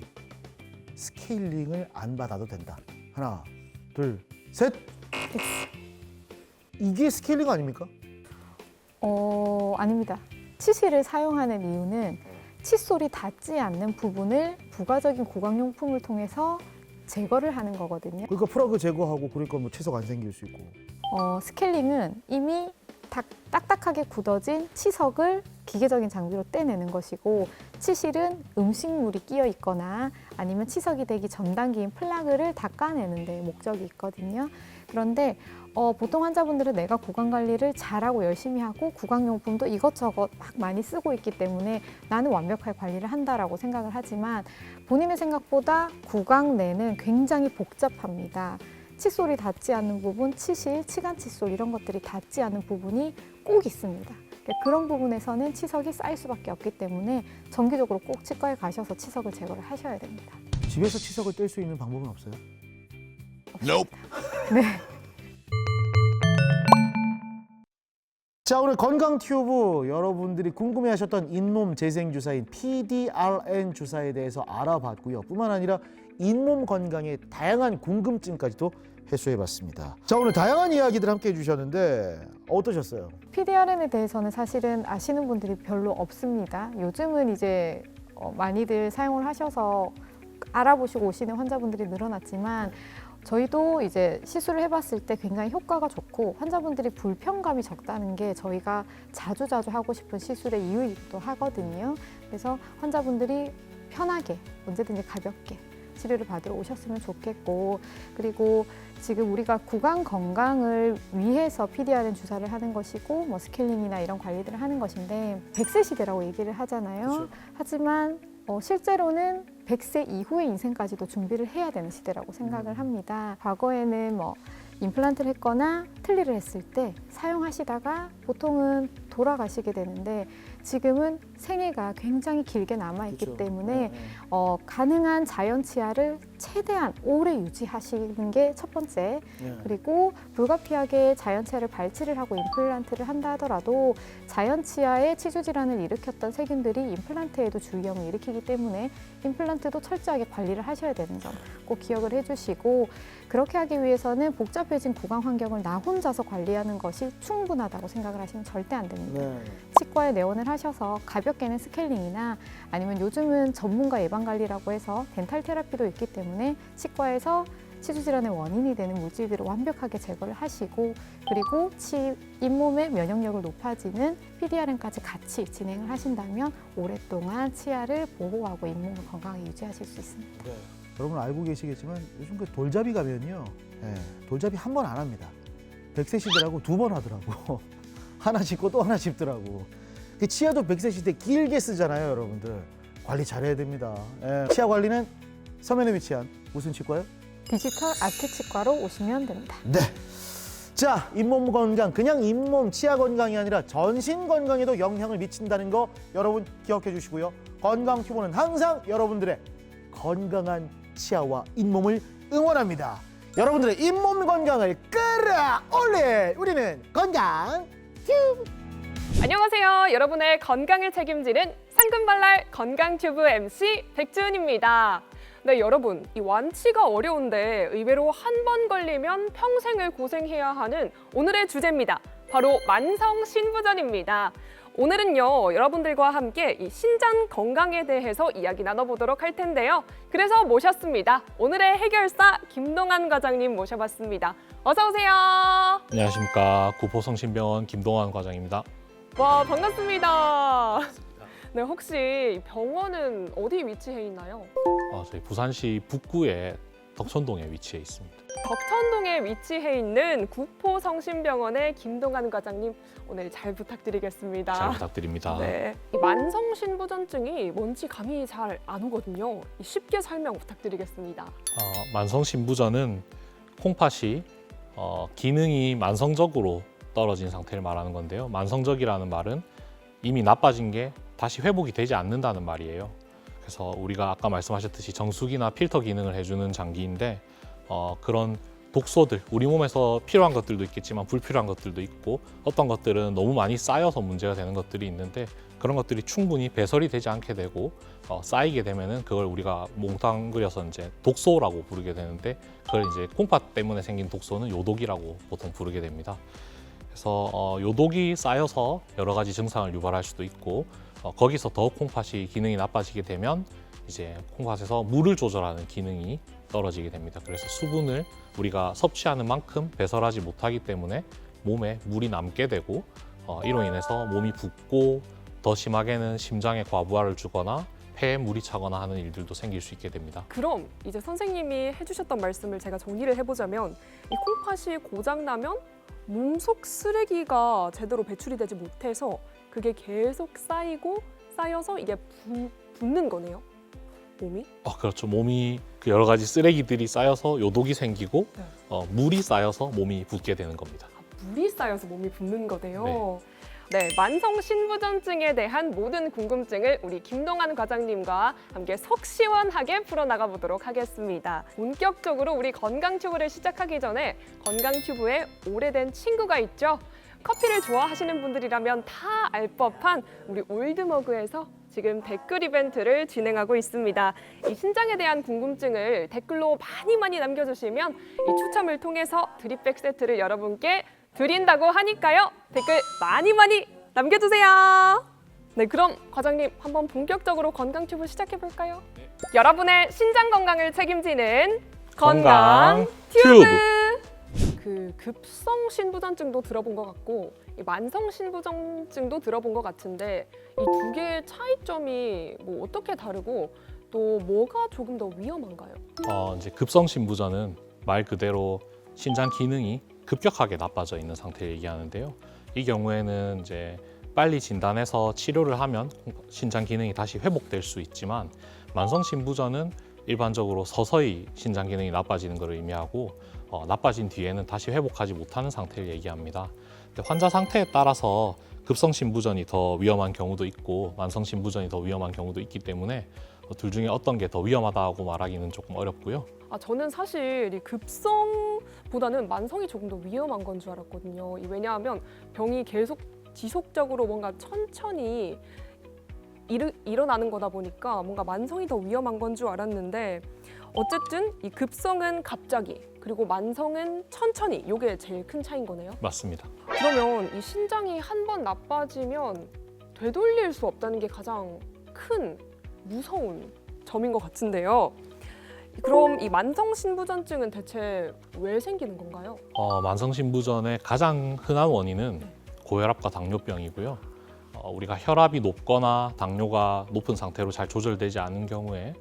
스케일링을 안 받아도 된다. 하나, 둘, 셋. 이게 스케일링 아닙니까? 아닙니다. 치실을 사용하는 이유는 칫솔이 닿지 않는 부분을 부가적인 구강용품을 통해서 제거를 하는 거거든요. 그러니까 플러그 제거하고 그러니까 뭐 치석 안 생길 수 있고. 스케일링은 이미 딱딱하게 굳어진 치석을 기계적인 장비로 떼내는 것이고, 치실은 음식물이 끼어 있거나 아니면 치석이 되기 전 단계인 플라그를 닦아내는 데 목적이 있거든요. 그런데 보통 환자분들은 내가 구강 관리를 잘하고 열심히 하고 구강용품도 이것저것 막 많이 쓰고 있기 때문에 나는 완벽하게 관리를 한다라고 생각을 하지만 본인의 생각보다 구강 내는 굉장히 복잡합니다. 칫솔이 닿지 않는 부분, 치실, 치간 칫솔 이런 것들이 닿지 않는 부분이 꼭 있습니다. 그런 부분에서는 치석이 쌓일 수밖에 없기 때문에 정기적으로 꼭 치과에 가셔서 치석을 제거를 하셔야 됩니다. 집에서 치석을 뗄 수 있는 방법은 없어요? 네. 자, 오늘 건강 튜브 여러분들이 궁금해하셨던 잇몸 재생 주사인 PDRN 주사에 대해서 알아봤고요. 뿐만 아니라 잇몸 건강의 다양한 궁금증까지도 해소해봤습니다. 자, 오늘 다양한 이야기들 함께 해주셨는데 어떠셨어요? PDRN에 대해서는 사실은 아시는 분들이 별로 없습니다. 요즘은 이제 많이들 사용을 하셔서 알아보시고 오시는 환자분들이 늘어났지만 저희도 이제 시술을 해봤을 때 굉장히 효과가 좋고 환자분들이 불편감이 적다는 게 저희가 자주 하고 싶은 시술의 이유이기도 하거든요. 그래서 환자분들이 편하게 언제든지 가볍게 치료를 받으러 오셨으면 좋겠고, 그리고 지금 우리가 구강 건강을 위해서 PDRN 주사를 하는 것이고 뭐 스케일링이나 이런 관리들을 하는 것인데 100세 시대라고 얘기를 하잖아요. 그렇죠. 하지만 실제로는 100세 이후의 인생까지도 준비를 해야 되는 시대라고 생각을 합니다. 과거에는 뭐 임플란트를 했거나 틀니를 했을 때 사용하시다가 보통은 돌아가시게 되는데 지금은 생애가 굉장히 길게 남아있기 그렇죠. 때문에 가능한 자연 치아를 최대한 오래 유지하시는 게 첫 번째. 그리고 불가피하게 자연 치아를 발치를 하고 임플란트를 한다 하더라도 자연 치아에 치주 질환을 일으켰던 세균들이 임플란트에도 주위험을 일으키기 때문에 임플란트도 철저하게 관리를 하셔야 되는 점 꼭 기억을 해주시고, 그렇게 하기 위해서는 복잡해진 구강 환경을 나 혼자서 관리하는 것이 충분하다고 생각을 하시면 절대 안 됩니다. 치과에 내원을 하셔서 가볍게는 스케일링이나 아니면 요즘은 전문가 예방관리라고 해서 덴탈 테라피도 있기 때문에 치과에서 치주 질환의 원인이 되는 물질들을 완벽하게 제거를 하시고, 그리고 잇몸의 면역력을 높아지는 PDRN까지 같이 진행을 하신다면 오랫동안 치아를 보호하고 잇몸을 건강하게 유지하실 수 있습니다. 여러분 알고 계시겠지만 요즘 그 돌잡이 가면요, 돌잡이 한 번 안 합니다. 100세 시대라고 2번 하더라고. 하나 짚고 또 하나 짚더라고. 그 치아도 100세 시대 길게 쓰잖아요, 여러분들. 관리 잘해야 됩니다. 치아 관리는 서면에 위치한 무슨 치과요? 디지털 아트 치과로 오시면 됩니다. 네. 자, 잇몸 건강, 그냥 잇몸, 치아 건강이 아니라 전신 건강에도 영향을 미친다는 거 여러분 기억해 주시고요. 건강 튜브는 항상 여러분들의 건강한 치아와 잇몸을 응원합니다. 여러분들의 잇몸 건강을 끌어올릴 우리는 건강 튜브. 안녕하세요. 여러분의 건강을 책임지는 상큼발랄 건강튜브 MC 백지은입니다. 네, 여러분, 이 완치가 어려운데 의외로 한 번 걸리면 평생을 고생해야 하는 오늘의 주제입니다. 바로 만성 신부전입니다. 오늘은요, 여러분들과 함께 이 신장 건강에 대해서 이야기 나눠보도록 할 텐데요. 그래서 모셨습니다. 오늘의 해결사 김동환 과장님 모셔봤습니다. 어서 오세요. 안녕하십니까. 구포성심병원 김동환 과장입니다. 와, 반갑습니다. 네, 혹시 병원은 어디 위치해 있나요? 저희 부산시 북구의 덕천동에 위치해 있습니다. 덕천동에 위치해 있는 구포성심병원의 김동환 과장님, 오늘 잘 부탁드리겠습니다. 잘 부탁드립니다. 네, 이 만성신부전증이 뭔지 감이 잘 안 오거든요. 쉽게 설명 부탁드리겠습니다. 만성신부전은 콩팥이 기능이 만성적으로 떨어진 상태를 말하는 건데요. 만성적이라는 말은 이미 나빠진 게 다시 회복이 되지 않는다는 말이에요. 그래서 우리가 아까 말씀하셨듯이 정수기나 필터 기능을 해주는 장기인데 그런 독소들, 우리 몸에서 필요한 것들도 있겠지만 불필요한 것들도 있고 어떤 것들은 너무 많이 쌓여서 문제가 되는 것들이 있는데 그런 것들이 충분히 배설이 되지 않게 되고 쌓이게 되면은 그걸 우리가 몽땅 그려서 이제 독소라고 부르게 되는데 그걸 이제 콩팥 때문에 생긴 독소는 요독이라고 보통 부르게 됩니다. 그래서 요독이 쌓여서 여러 가지 증상을 유발할 수도 있고 거기서 더 콩팥이 기능이 나빠지게 되면 이제 콩팥에서 물을 조절하는 기능이 떨어지게 됩니다. 그래서 수분을 우리가 섭취하는 만큼 배설하지 못하기 때문에 몸에 물이 남게 되고 이로 인해서 몸이 붓고 더 심하게는 심장에 과부하를 주거나 폐에 물이 차거나 하는 일들도 생길 수 있게 됩니다. 그럼 이제 선생님이 해주셨던 말씀을 제가 정리를 해보자면 이 콩팥이 고장나면 몸속 쓰레기가 제대로 배출이 되지 못해서 그게 계속 쌓여서 이게 붓는 거네요, 몸이? 그렇죠. 몸이 그 여러 가지 쓰레기들이 쌓여서 요독이 생기고 네. 물이 쌓여서 몸이 붓게 되는 겁니다. 물이 쌓여서 몸이 붓는 거네요. 네, 만성 신부전증에 대한 모든 궁금증을 우리 김동환 과장님과 함께 속 시원하게 풀어나가 보도록 하겠습니다. 본격적으로 우리 건강 튜브를 시작하기 전에 건강 튜브에 오래된 친구가 있죠. 커피를 좋아하시는 분들이라면 다 알 법한 우리 올드머그에서 지금 댓글 이벤트를 진행하고 있습니다. 이 신장에 대한 궁금증을 댓글로 많이 남겨주시면 이 추첨을 통해서 드립백 세트를 여러분께 드린다고 하니까요. 댓글 많이 남겨주세요. 네, 그럼 과장님 한번 본격적으로 건강 튜브 시작해 볼까요? 여러분의 신장 건강을 책임지는 건강 튜브. 그 급성 신부전증도 들어본 것 같고 이 만성 신부전증도 들어본 것 같은데 이 두 개의 차이점이 뭐 어떻게 다르고 또 뭐가 조금 더 위험한가요? 이제 급성 신부전은 말 그대로 신장 기능이 급격하게 나빠져 있는 상태를 얘기하는데요. 이 경우에는 이제 빨리 진단해서 치료를 하면 신장 기능이 다시 회복될 수 있지만 만성 신부전은 일반적으로 서서히 신장 기능이 나빠지는 것을 의미하고 나빠진 뒤에는 다시 회복하지 못하는 상태를 얘기합니다. 근데 환자 상태에 따라서 급성 신부전이 더 위험한 경우도 있고 만성 신부전이 더 위험한 경우도 있기 때문에 둘 중에 어떤 게 더 위험하다고 말하기는 조금 어렵고요. 저는 사실 이 급성보다는 만성이 조금 더 위험한 건 줄 알았거든요. 왜냐하면 병이 계속 지속적으로 뭔가 천천히 일어나는 거다 보니까 뭔가 만성이 더 위험한 건 줄 알았는데 어쨌든 이 급성은 갑자기 그리고 만성은 천천히 이게 제일 큰 차이인 거네요. 맞습니다. 그러면 이 신장이 한 번 나빠지면 되돌릴 수 없다는 게 가장 큰 무서운 점인 것 같은데요. 그럼 이 만성 신부전증은 대체 왜 생기는 건가요? 만성 신부전의 가장 흔한 원인은 고혈압과 당뇨병이고요. 우리가 혈압이 높거나 당뇨가 높은 상태로 잘 조절되지 않은 경우에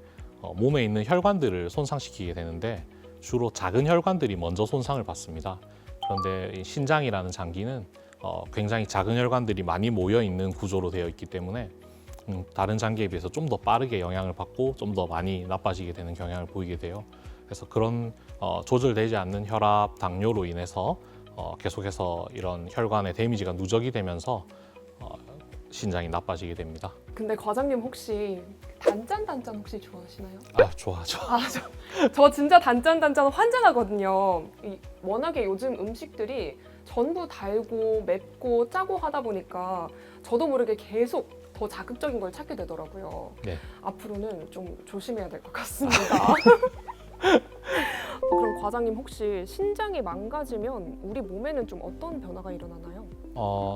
몸에 있는 혈관들을 손상시키게 되는데 주로 작은 혈관들이 먼저 손상을 받습니다. 그런데 이 신장이라는 장기는 굉장히 작은 혈관들이 많이 모여 있는 구조로 되어 있기 때문에 다른 장기에 비해서 좀 더 빠르게 영향을 받고 좀 더 많이 나빠지게 되는 경향을 보이게 돼요. 그래서 그런 조절되지 않는 혈압, 당뇨로 인해서 계속해서 이런 혈관의 데미지가 누적이 되면서 신장이 나빠지게 됩니다. 근데 과장님 혹시 단짠 혹시 좋아하시나요? 좋아하죠. 저 진짜 단짠 환장하거든요. 워낙에 요즘 음식들이 전부 달고 맵고 짜고 하다 보니까 저도 모르게 계속 더 자극적인 걸 찾게 되더라고요. 네. 앞으로는 좀 조심해야 될 것 같습니다. 그럼 과장님 혹시 신장이 망가지면 우리 몸에는 좀 어떤 변화가 일어나나요?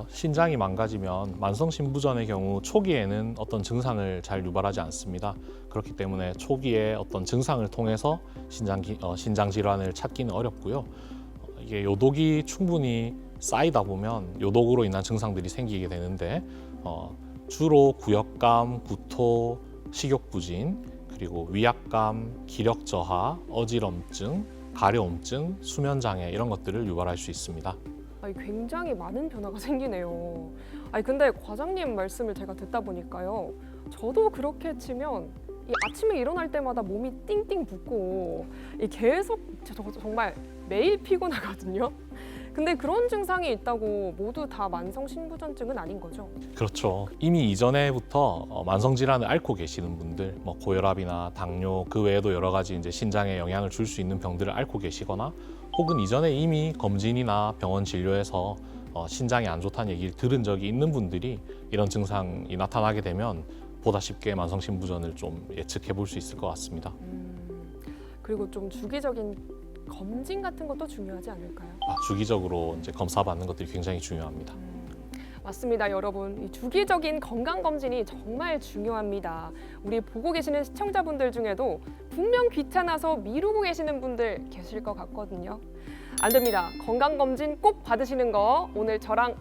신장이 망가지면 만성 신부전의 경우 초기에는 어떤 증상을 잘 유발하지 않습니다. 그렇기 때문에 초기에 어떤 증상을 통해서 신장 질환을 찾기는 어렵고요. 이게 요독이 충분히 쌓이다 보면 요독으로 인한 증상들이 생기게 되는데 주로 구역감, 구토, 식욕부진, 그리고 위압감, 기력 저하, 어지럼증, 가려움증, 수면장애 이런 것들을 유발할 수 있습니다. 굉장히 많은 변화가 생기네요. 근데 과장님 말씀을 제가 듣다 보니까요. 저도 그렇게 치면 이 아침에 일어날 때마다 몸이 띵띵 붓고 계속 정말 매일 피곤하거든요. 근데 그런 증상이 있다고 모두 다 만성 신부전증은 아닌 거죠? 그렇죠. 이미 이전에부터 만성 질환을 앓고 계시는 분들, 고혈압이나 당뇨 그 외에도 여러 가지 이제 신장에 영향을 줄 수 있는 병들을 앓고 계시거나 혹은 이전에 이미 검진이나 병원 진료에서 신장이 안 좋다는 얘기를 들은 적이 있는 분들이 이런 증상이 나타나게 되면 보다 쉽게 만성 신부전을 좀 예측해 볼 수 있을 것 같습니다. 그리고 좀 주기적인 검진 같은 것도 중요하지 않을까요? 주기적으로 이제 검사 받는 것들이 굉장히 중요합니다. 맞습니다, 여러분. 이 주기적인 건강 검진이 정말 중요합니다. 우리 보고 계시는 시청자분들 중에도 분명 귀찮아서 미루고 계시는 분들 계실 것 같거든요. 안 됩니다. 건강 검진 꼭 받으시는 거 오늘 저랑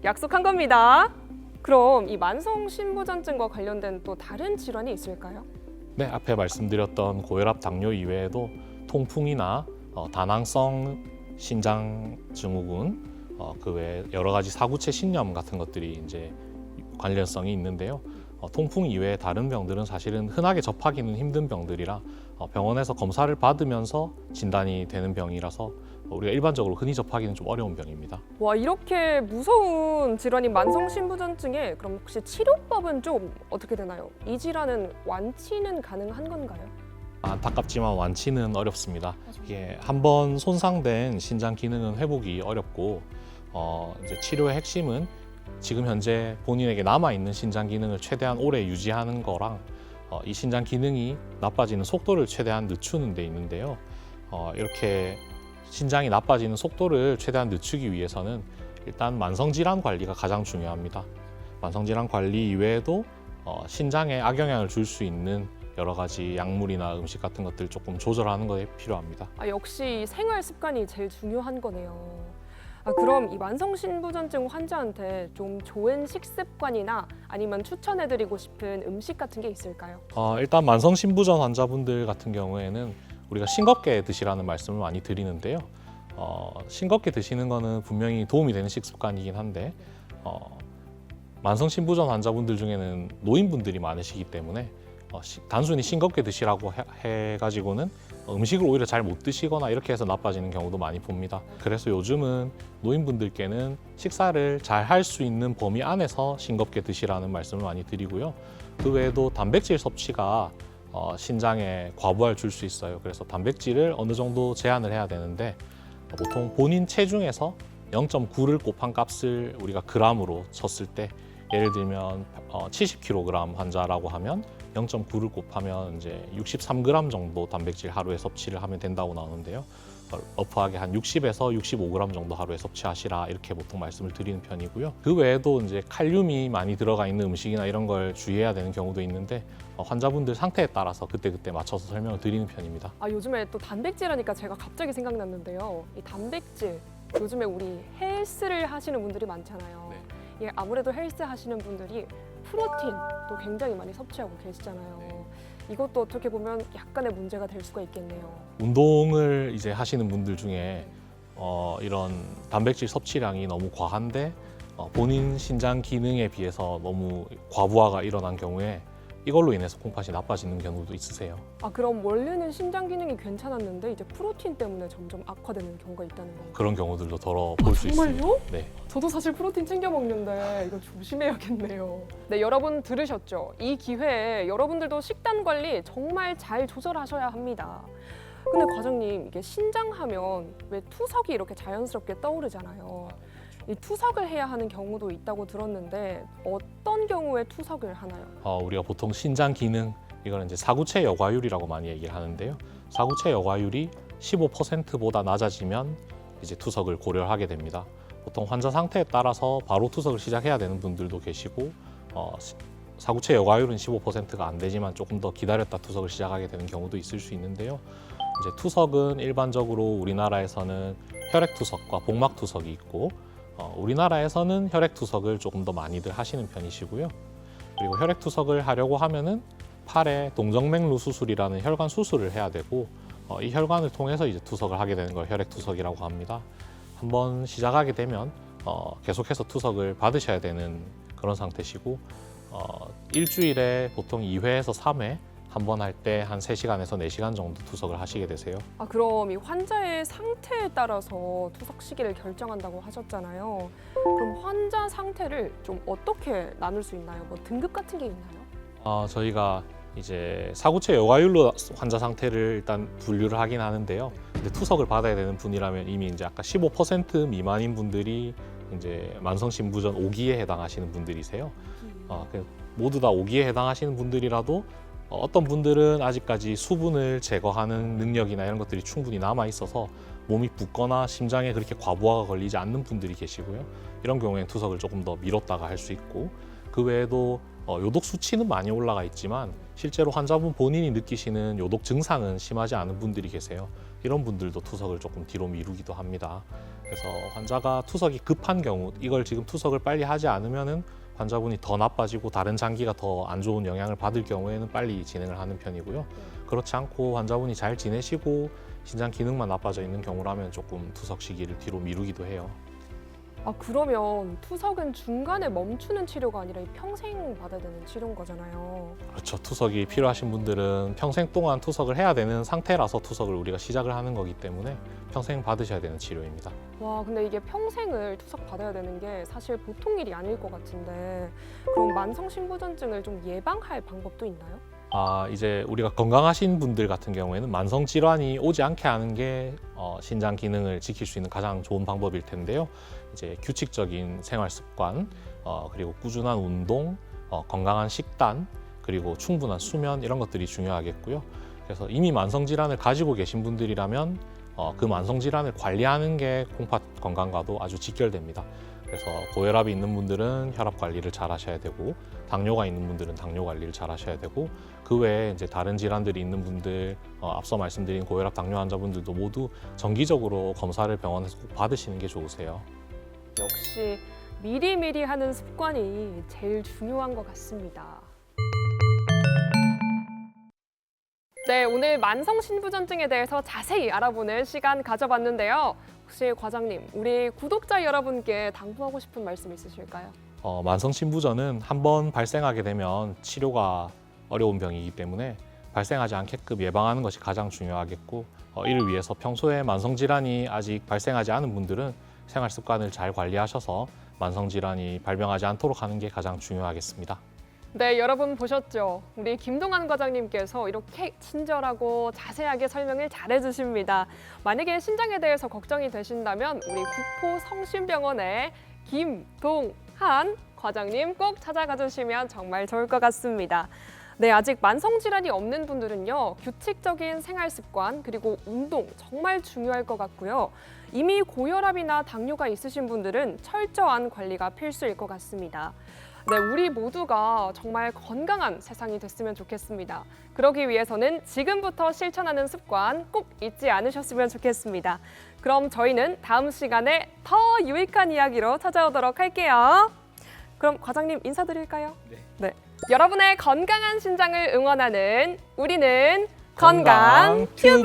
약속한 겁니다. 그럼 이 만성 신부전증과 관련된 또 다른 질환이 있을까요? 네, 앞에 말씀드렸던 고혈압, 당뇨 이외에도 통풍이나 다낭성 신장 증후군, 그 외에 여러 가지 사구체 신염 같은 것들이 이제 관련성이 있는데요. 통풍 이외에 다른 병들은 사실은 흔하게 접하기는 힘든 병들이라 병원에서 검사를 받으면서 진단이 되는 병이라서 우리가 일반적으로 흔히 접하기는 좀 어려운 병입니다. 와, 이렇게 무서운 질환인 만성 신부전증에 그럼 혹시 치료법은 좀 어떻게 되나요? 이 질환은 완치는 가능한 건가요? 안타깝지만 완치는 어렵습니다. 이게 한번 손상된 신장 기능은 회복이 어렵고 이제 치료의 핵심은 지금 현재 본인에게 남아 있는 신장 기능을 최대한 오래 유지하는 거랑 이 신장 기능이 나빠지는 속도를 최대한 늦추는 데 있는데요. 이렇게 신장이 나빠지는 속도를 최대한 늦추기 위해서는 일단 만성질환 관리가 가장 중요합니다. 만성질환 관리 이외에도 신장에 악영향을 줄 수 있는 여러 가지 약물이나 음식 같은 것들 조금 조절하는 것이 필요합니다. 역시 생활 습관이 제일 중요한 거네요. 그럼 이 만성신부전증 환자한테 좀 좋은 식습관이나 아니면 추천해드리고 싶은 음식 같은 게 있을까요? 일단 만성신부전 환자분들 같은 경우에는 우리가 싱겁게 드시라는 말씀을 많이 드리는데요. 싱겁게 드시는 거는 분명히 도움이 되는 식습관이긴 한데 만성신부전 환자분들 중에는 노인분들이 많으시기 때문에 단순히 싱겁게 드시라고 해가지고는 음식을 오히려 잘 못 드시거나 이렇게 해서 나빠지는 경우도 많이 봅니다. 그래서 요즘은 노인분들께는 식사를 잘 할 수 있는 범위 안에서 싱겁게 드시라는 말씀을 많이 드리고요. 그 외에도 단백질 섭취가 신장에 과부하를 줄 수 있어요. 그래서 단백질을 어느 정도 제한을 해야 되는데 보통 본인 체중에서 0.9를 곱한 값을 우리가 그람으로 쳤을 때 예를 들면 70kg 환자라고 하면 0.9를 곱하면 이제 63g 정도 단백질 하루에 섭취를 하면 된다고 나오는데요. 러프하게 한 60에서 65g 정도 하루에 섭취하시라 이렇게 보통 말씀을 드리는 편이고요. 그 외에도 이제 칼륨이 많이 들어가 있는 음식이나 이런 걸 주의해야 되는 경우도 있는데 환자분들 상태에 따라서 그때그때 맞춰서 설명을 드리는 편입니다. 요즘에 또 단백질 하니까 제가 갑자기 생각났는데요. 이 단백질, 요즘에 우리 헬스를 하시는 분들이 많잖아요. 네. 이게 아무래도 헬스 하시는 분들이 프로틴도 굉장히 많이 섭취하고 계시잖아요. 이것도 어떻게 보면 약간의 문제가 될 수가 있겠네요. 운동을 이제 하시는 분들 중에 이런 단백질 섭취량이 너무 과한데 본인 신장 기능에 비해서 너무 과부하가 일어난 경우에 이걸로 인해서 콩팥이 나빠지는 경우도 있으세요. 그럼 원래는 신장 기능이 괜찮았는데 이제 프로틴 때문에 점점 악화되는 경우가 있다는 건가요? 그런 경우들도 덜어 볼 수 있습니다. 정말요? 네. 저도 사실 프로틴 챙겨 먹는데 이거 조심해야겠네요. 네, 여러분 들으셨죠? 이 기회에 여러분들도 식단 관리 정말 잘 조절하셔야 합니다. 근데 과장님, 이게 신장하면 왜 투석이 이렇게 자연스럽게 떠오르잖아요. 이 투석을 해야 하는 경우도 있다고 들었는데 어떤 경우에 투석을 하나요? 우리가 보통 신장 기능, 이거는 이제 사구체 여과율이라고 많이 얘기를 하는데요. 사구체 여과율이 15%보다 낮아지면 이제 투석을 고려하게 됩니다. 보통 환자 상태에 따라서 바로 투석을 시작해야 되는 분들도 계시고 사구체 여과율은 15%가 안 되지만 조금 더 기다렸다 투석을 시작하게 되는 경우도 있을 수 있는데요. 이제 투석은 일반적으로 우리나라에서는 혈액 투석과 복막 투석이 있고 우리나라에서는 혈액 투석을 조금 더 많이들 하시는 편이시고요. 그리고 혈액 투석을 하려고 하면은 팔에 동정맥루 수술이라는 혈관 수술을 해야 되고 이 혈관을 통해서 이제 투석을 하게 되는 걸 혈액 투석이라고 합니다. 한번 시작하게 되면 계속해서 투석을 받으셔야 되는 그런 상태시고 일주일에 보통 2회에서 3회 한 번 할 때 한 3시간에서 4시간 정도 투석을 하시게 되세요. 그럼 이 환자의 상태에 따라서 투석 시기를 결정한다고 하셨잖아요. 그럼 환자 상태를 좀 어떻게 나눌 수 있나요? 뭐 등급 같은 게 있나요? 저희가 이제 사구체 여과율로 환자 상태를 일단 분류를 하긴 하는데요. 근데 투석을 받아야 되는 분이라면 이미 이제 아까 15% 미만인 분들이 이제 만성신부전 5기에 해당하시는 분들이세요. 모두 다 5기에 해당하시는 분들이라도 어떤 분들은 아직까지 수분을 제거하는 능력이나 이런 것들이 충분히 남아 있어서 몸이 붓거나 심장에 그렇게 과부하가 걸리지 않는 분들이 계시고요. 이런 경우에는 투석을 조금 더 미뤘다가 할 수 있고 그 외에도 요독 수치는 많이 올라가 있지만 실제로 환자분 본인이 느끼시는 요독 증상은 심하지 않은 분들이 계세요. 이런 분들도 투석을 조금 뒤로 미루기도 합니다. 그래서 환자가 투석이 급한 경우 이걸 지금 투석을 빨리 하지 않으면은 환자분이 더 나빠지고 다른 장기가 더 안 좋은 영향을 받을 경우에는 빨리 진행을 하는 편이고요. 그렇지 않고 환자분이 잘 지내시고 신장 기능만 나빠져 있는 경우라면 조금 투석 시기를 뒤로 미루기도 해요. 그러면 투석은 중간에 멈추는 치료가 아니라 평생 받아야 되는 치료인 거잖아요. 그렇죠. 투석이 필요하신 분들은 평생 동안 투석을 해야 되는 상태라서 투석을 우리가 시작을 하는 거기 때문에 평생 받으셔야 되는 치료입니다. 와, 근데 이게 평생을 투석 받아야 되는 게 사실 보통 일이 아닐 것 같은데 그럼 만성신부전증을 좀 예방할 방법도 있나요? 이제 우리가 건강하신 분들 같은 경우에는 만성 질환이 오지 않게 하는 게 신장 기능을 지킬 수 있는 가장 좋은 방법일 텐데요. 이제 규칙적인 생활 습관, 그리고 꾸준한 운동, 건강한 식단, 그리고 충분한 수면 이런 것들이 중요하겠고요. 그래서 이미 만성 질환을 가지고 계신 분들이라면 그 만성 질환을 관리하는 게 콩팥 건강과도 아주 직결됩니다. 그래서 고혈압이 있는 분들은 혈압 관리를 잘 하셔야 되고, 당뇨가 있는 분들은 당뇨 관리를 잘 하셔야 되고, 그 외에 이제 다른 질환들이 있는 분들, 앞서 말씀드린 고혈압, 당뇨 환자분들도 모두 정기적으로 검사를 병원에서 꼭 받으시는 게 좋으세요. 역시 미리미리 하는 습관이 제일 중요한 것 같습니다. 네, 오늘 만성 신부전증에 대해서 자세히 알아보는 시간 가져봤는데요. 혹시 과장님, 우리 구독자 여러분께 당부하고 싶은 말씀 있으실까요? 만성 신부전은 한번 발생하게 되면 치료가 어려운 병이기 때문에 발생하지 않게끔 예방하는 것이 가장 중요하겠고, 이를 위해서 평소에 만성 질환이 아직 발생하지 않은 분들은 생활 습관을 잘 관리하셔서 만성 질환이 발병하지 않도록 하는 게 가장 중요하겠습니다. 네, 여러분 보셨죠? 우리 김동환 과장님께서 이렇게 친절하고 자세하게 설명을 잘해주십니다. 만약에 신장에 대해서 걱정이 되신다면 우리 구포성심병원의 김동환 과장님 꼭 찾아가 주시면 정말 좋을 것 같습니다. 네, 아직 만성 질환이 없는 분들은요, 규칙적인 생활 습관 그리고 운동 정말 중요할 것 같고요. 이미 고혈압이나 당뇨가 있으신 분들은 철저한 관리가 필수일 것 같습니다. 네, 우리 모두가 정말 건강한 세상이 됐으면 좋겠습니다. 그러기 위해서는 지금부터 실천하는 습관 꼭 잊지 않으셨으면 좋겠습니다. 그럼 저희는 다음 시간에 더 유익한 이야기로 찾아오도록 할게요. 그럼 과장님 인사드릴까요? 네. 여러분의 건강한 신장을 응원하는 우리는 건강 튜브.